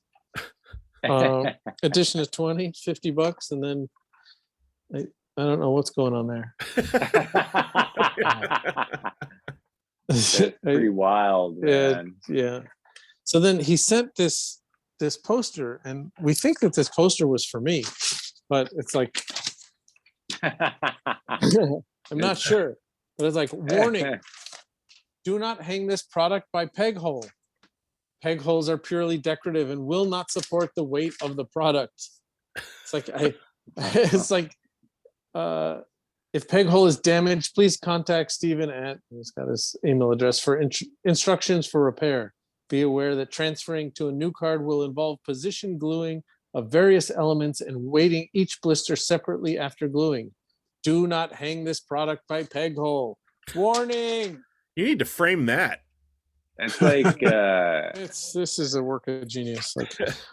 Edition of 20, $50, and then I don't know what's going on there. That's pretty wild, Yeah. man. Yeah. So then he sent this poster, and we think that this poster was for me, but it's like I'm not sure. But it's like, warning, do not hang this product by peg hole. Peg holes are purely decorative and will not support the weight of the product. It's like it's like If peg hole is damaged, please contact Stephen at, he's got his email address for instructions for repair. Be aware that transferring to a new card will involve position gluing of various elements and weighting each blister separately after gluing. Do not hang this product by peg hole. Warning! You need to frame that. It's like This is a work of genius. Like, it's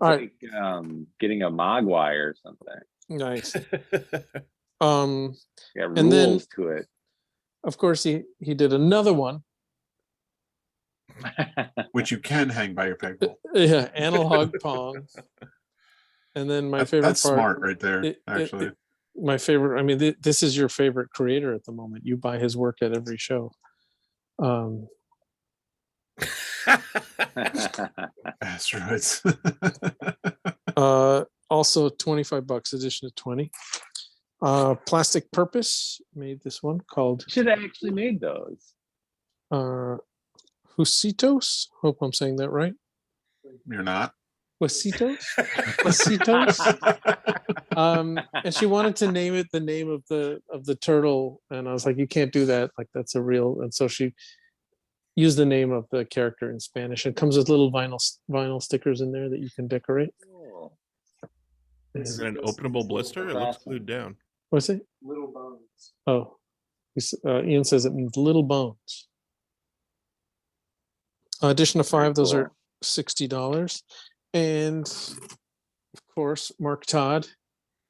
all right, like getting a mogwai or something. nice. Yeah, And rules then- to it. Of course, he did another one. Which you can hang by your peg hole. Yeah, analog pong. And then my favorite That's part. smart right there, it- actually. My favorite. I mean, this is your favorite creator at the moment. You buy his work at every show. Asteroids. Also $25 edition of 20. Plastic Purpose made this one called Should have actually made those. Husitos. Hope I'm saying that right. You're not. Husitos. Husitos. And she wanted to name it the name of the turtle, and I was like, you can't do that. Like, that's a real. And so she used the name of the character in Spanish. It comes with little vinyl stickers in there that you can decorate. Is it an openable blister? It looks glued down. What's it? Little bones. Oh, Ian says it means little bones. Edition of 5, those are $60. And of course, Mark Todd,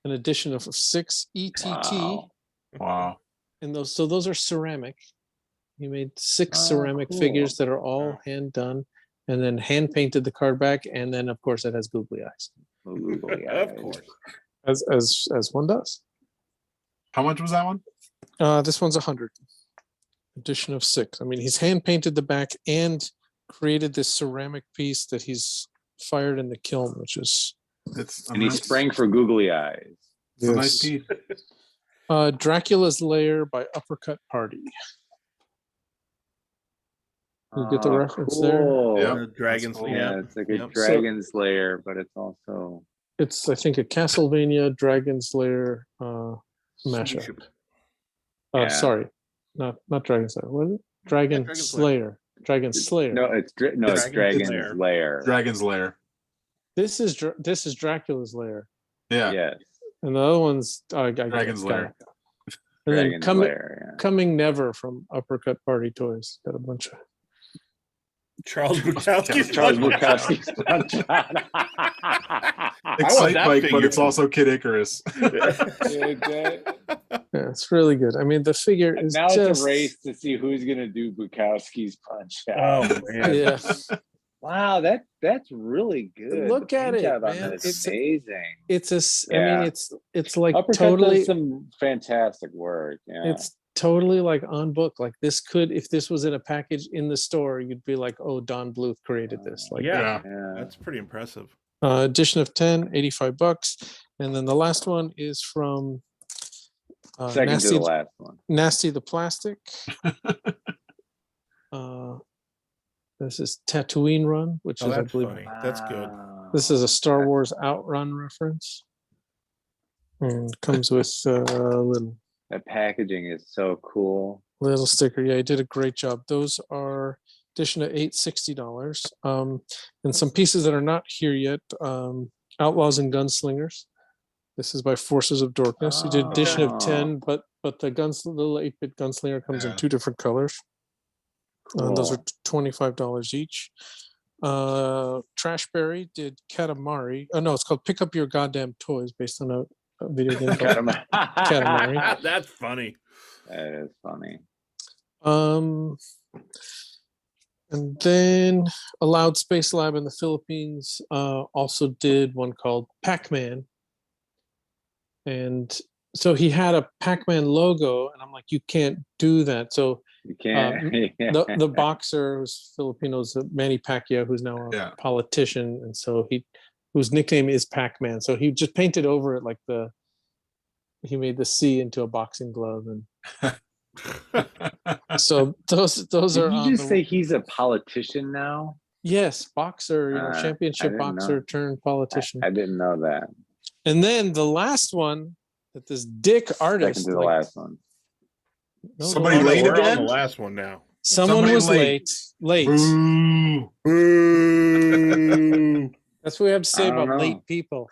an edition of 6 ETT. Wow. Wow. And those are ceramic. He made 6 Oh, ceramic cool. figures that are all Wow. hand done, and then hand painted the card back. And then of course it has googly eyes, Of course. as one does. How much was that one? This one's 100. Edition of 6. I mean, he's hand painted the back and created this ceramic piece that he's fired in the kiln, which is It's a And he nice- sprang for googly eyes. It's a nice yes. piece. Dracula's Lair by Uppercut Party. You get the Oh, reference there? cool. Yep. The Dragon's cool. Yeah, it's like a Yep. dragon's lair, but it's also It's, I think, a Castlevania Dragon's Lair mashup. Yeah. Sorry, not Dragon's Lair. What is it? Dragon Dragon's Slayer. Dragon Slayer. no, it's Dragon's dragon's Lair. lair. Dragon's Lair. This is Dracula's Lair, Yeah. Yes, and the other one's I got it, Dragon's got Lair. it. And then dragon's lair. Coming Never from Uppercut Party Toys. Got a bunch of. Charles Bukowski's Charles Punch-Out. Bukowski's Excite that Bike, but figure. it's also Kid Icarus. Yeah, it's really good. I mean, the figure is Now just. it's a race to see who's gonna do Bukowski's punch out. Oh man. Yeah, Wow, that's really good. Look The at paint it, job on man. that is It's- amazing. it's a. I Yeah. mean, it's like Uppercut totally. does some fantastic work. Yeah. It's totally like on book. Like this could, if this was in a package in the store, you'd be like, oh, Don Bluth created this. Like, Yeah, yeah. that's pretty impressive. edition of 10, $85. And then the last one is from Second to Nasty, the last one. Nasty the Plastic. This is Tatooine Run, which Oh, is, I that's believe, funny. That's good. Wow. this is a Star Wars Outrun reference. And comes with a That packaging is so cool. little sticker. Yeah, he did a great job. Those are edition of 8, $60. And some pieces that are not here yet. Outlaws and Gunslingers. This is by Forces of Darkness. He did edition of Oh. 10, but the little 8-bit gunslinger comes in Yeah. 2 different colors. Those are Cool. $25 each. Trashberry did Katamari. Oh no, it's called Pick Up Your Goddamn Toys, based on a video game called Katamari. That's funny. That is funny. And then Allowed Space Lab in the Philippines also did one called Pac-Man. And so he had a Pac-Man logo, and I'm like, you can't do that. So You can't. the boxer who's Filipino is Manny Pacquiao, who's now a Yeah. politician, and so whose nickname is Pac-Man. So he just painted over it like he made the C into a boxing glove, and so those Did are you on just the, say he's a politician now? yes, boxer, I championship didn't know. boxer turned politician. I didn't know that. And then the last one that this dick artist, Second to the like, last one. no, Somebody no, no, late we're on again? the last one now. someone Somebody was late. late. Boo. Boo. That's what we have to say I don't about know. late people.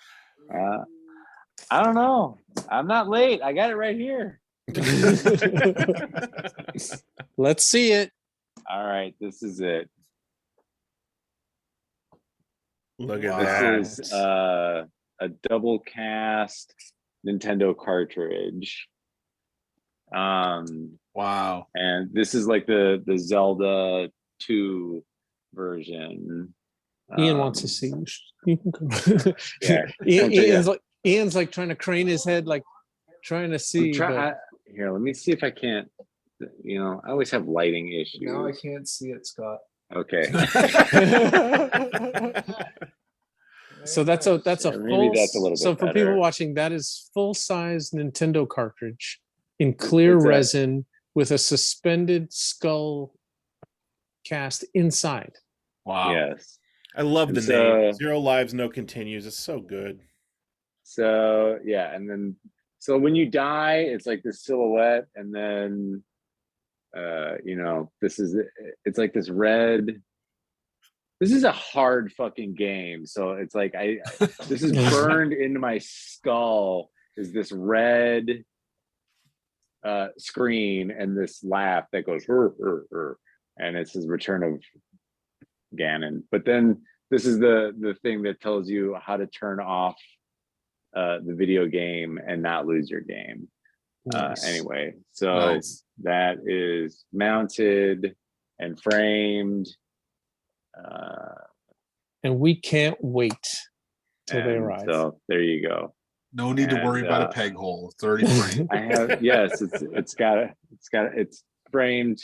I don't know. I'm not late. I got it right here. Let's see it. All right, this is it. Look at Wow. that. This is a double cast Nintendo cartridge. Wow. And this is like the Zelda 2 version. Ian wants to see. You can come. Yeah. Ian's like trying to crane his head, like trying to see. Here, let me see if I can't. You know, I always have lighting issues. Now I can't see it, Scott. Okay. So that's a Yeah, full. maybe that's a little bit so for better. people watching, that is full size Nintendo cartridge in clear It's a- resin with a suspended skull cast inside. Wow. Yes. I love the It's, name. Zero Lives, No Continues. It's so good. So yeah, and then so when you die, it's like this silhouette, and then you know, it's like this red. This is a hard fucking game. So it's like this is burned into my skull is this red screen and this laugh that goes and it says Return of Ganon. But then this is the thing that tells you how to turn off the video game and not lose your game. Nice. Anyway, so Nice. that is mounted and framed. And we can't wait till they And arrive. so there you go. No need to worry And, about a peg hole. It's already framed. I have it's framed,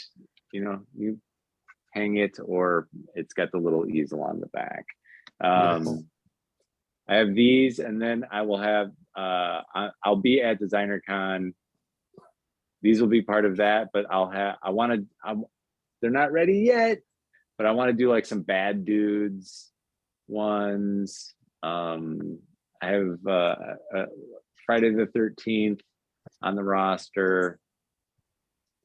you know, you hang it, or it's got the little easel on the back. Beautiful. I have these, and then I will have I'll be at DesignerCon. These will be part of that, but they're not ready yet, but I want to do like some bad dudes ones. I have Friday the 13th on the roster,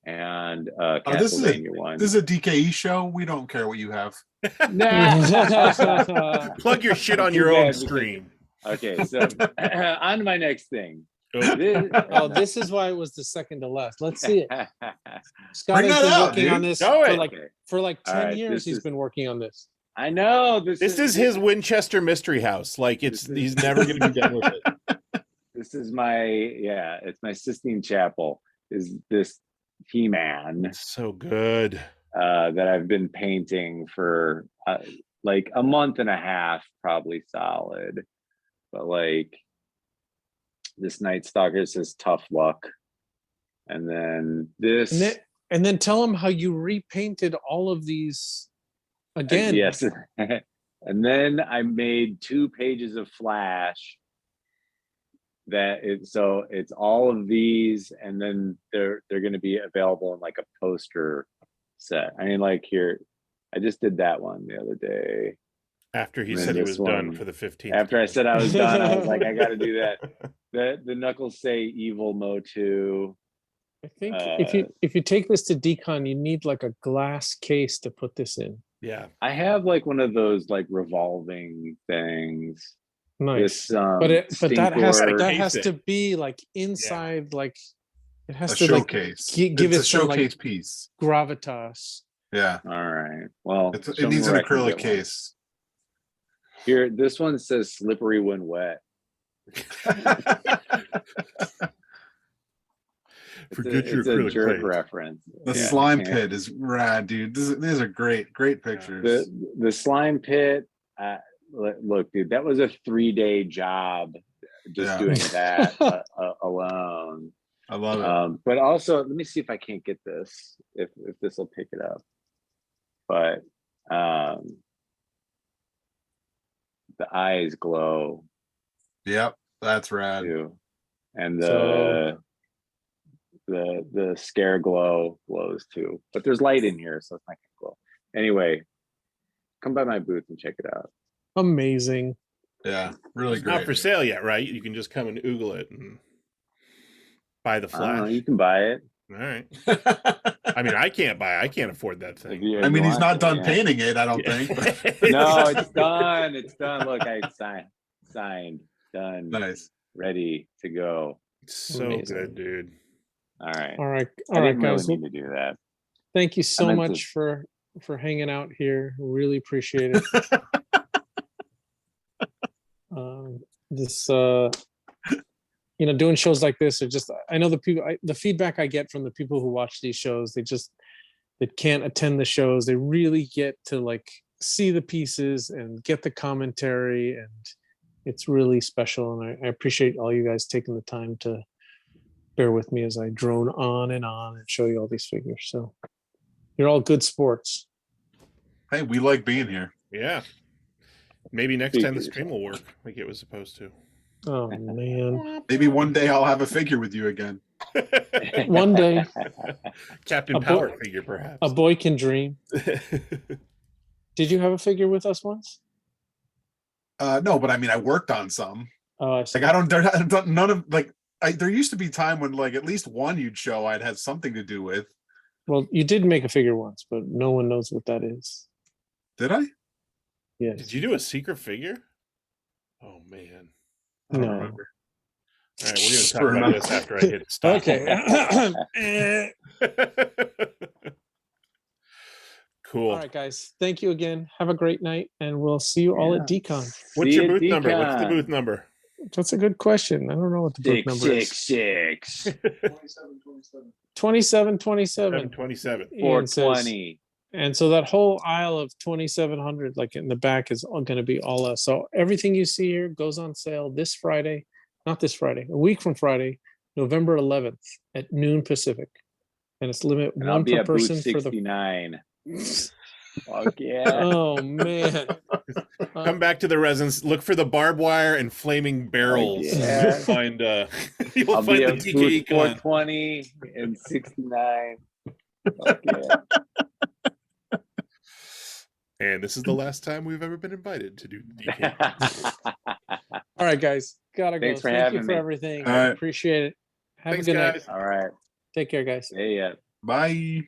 and Castlevania one. This is a DKE show. We don't care what you have. Plug your shit on Too your bad own because- stream. Okay, so on to my next thing. Oh, This is why it was the second to last. Let's see it. Scott Bring has that been out, working dude. on this Show it. for like 10 All right, years. this He's is- been working on this. I know this is his Winchester Mystery House. Like he's never going to be done with it. This is it's my Sistine Chapel. Is this He-Man So good. that I've been painting for like a month and a half, probably solid. But like this Night Stalker says tough luck, and then this. And then tell him how you repainted all of these again. Yes. And then I made 2 pages of Flash so it's all of these, and then they're going to be available in like a poster set. I mean, like here, I just did that one the other day. After he And said he this was done one, for the 15th. After I said I was done, I was like, I got to do that. The Knuckles Say Evil Motu. I think if you take this to Dcon, you need like a glass case to put this in. Yeah. I have like one of those like revolving things. Nice. This, but that has Case to it. be like inside, like it has A to like showcase. give It's it a some like showcase piece. gravitas. Yeah. All right. Well, It show me needs an where I can acrylic get one. case. Here, this one says slippery when wet. Forget it's your a acrylic jerk paint. reference. The Yeah, slime I can't- pit is rad, dude. These are great pictures. The slime pit. Look, dude, that was a 3-day job just Yeah. doing that alone. I love it. But also, let me see if I can't get this. If this will pick it up. But the eyes glow Yep, that's rad. too, and So- the scare glows too. But there's light in here, so it's not gonna glow. Anyway, come by my booth and check it out. Amazing. Yeah, really It's not great. for sale yet, right? You can just come and oogle it. And Buy the I don't know. Flash. You can buy it. All right. I mean, I can't afford that If thing. you, I you mean, he's want not to, done yeah. painting it, I don't think. But No, it's done. It's done. Look, I signed, done, nice. ready to go. It's so Amazing. good, dude. All right. All right, I all right, didn't really guys. need to do that. Thank you so meant to- much for hanging out here. Really appreciate it. This doing shows like this are just, I know the people, the feedback I get from the people who watch these shows, they can't attend the shows. They really get to like see the pieces and get the commentary, and it's really special. And I appreciate all you guys taking the time to bear with me as I drone on and show you all these figures. So you're all good sports. Hey, we like being here. Yeah. Maybe next time the Figures. stream will work like it was supposed to. Oh man. Maybe one day I'll have a figure with you again. One day Captain A Power boy- figure, perhaps. a boy can dream. Did you have a figure with us once? No, but I mean, I worked on some. Oh, I see. Like, none of, like, there used to be time when, like, at least one you'd show I'd had something to do with. Well, you did make a figure once, but no one knows what that is. Did I? Yes. Did you do a secret figure? Oh man. I don't No. remember. All right, we're gonna talk Fair about enough. this after I hit stop. Okay. Cool. All right, guys. Thank you again. Have a great night, and we'll see you all at Dcon. What's See your you at booth number? What's the Dcon. booth number? That's a good question. I don't know what the book number is. 666 2727. 727. Ian says. 420. And so that whole aisle of 2,700, like in the back, is going to be all us. So everything you see here goes on sale this Friday, not this Friday, a week from Friday, November 11th at noon Pacific. And it's limit And I'll one be per at booth person for the. 69. Fuck yeah. Oh man! Come back to the residence. Look for the barbed wire and flaming barrels. yeah. You'll find you'll I'll find be the at DKE booth con. 420 and 69. Fuck yeah. And this is the last time we've ever been invited to do the DKE. All right, guys, gotta Thanks go. for Thank you having for me. everything. All I right. appreciate it. Have Thanks, a good guys. night. All right. Take care, guys. Hey, Bye.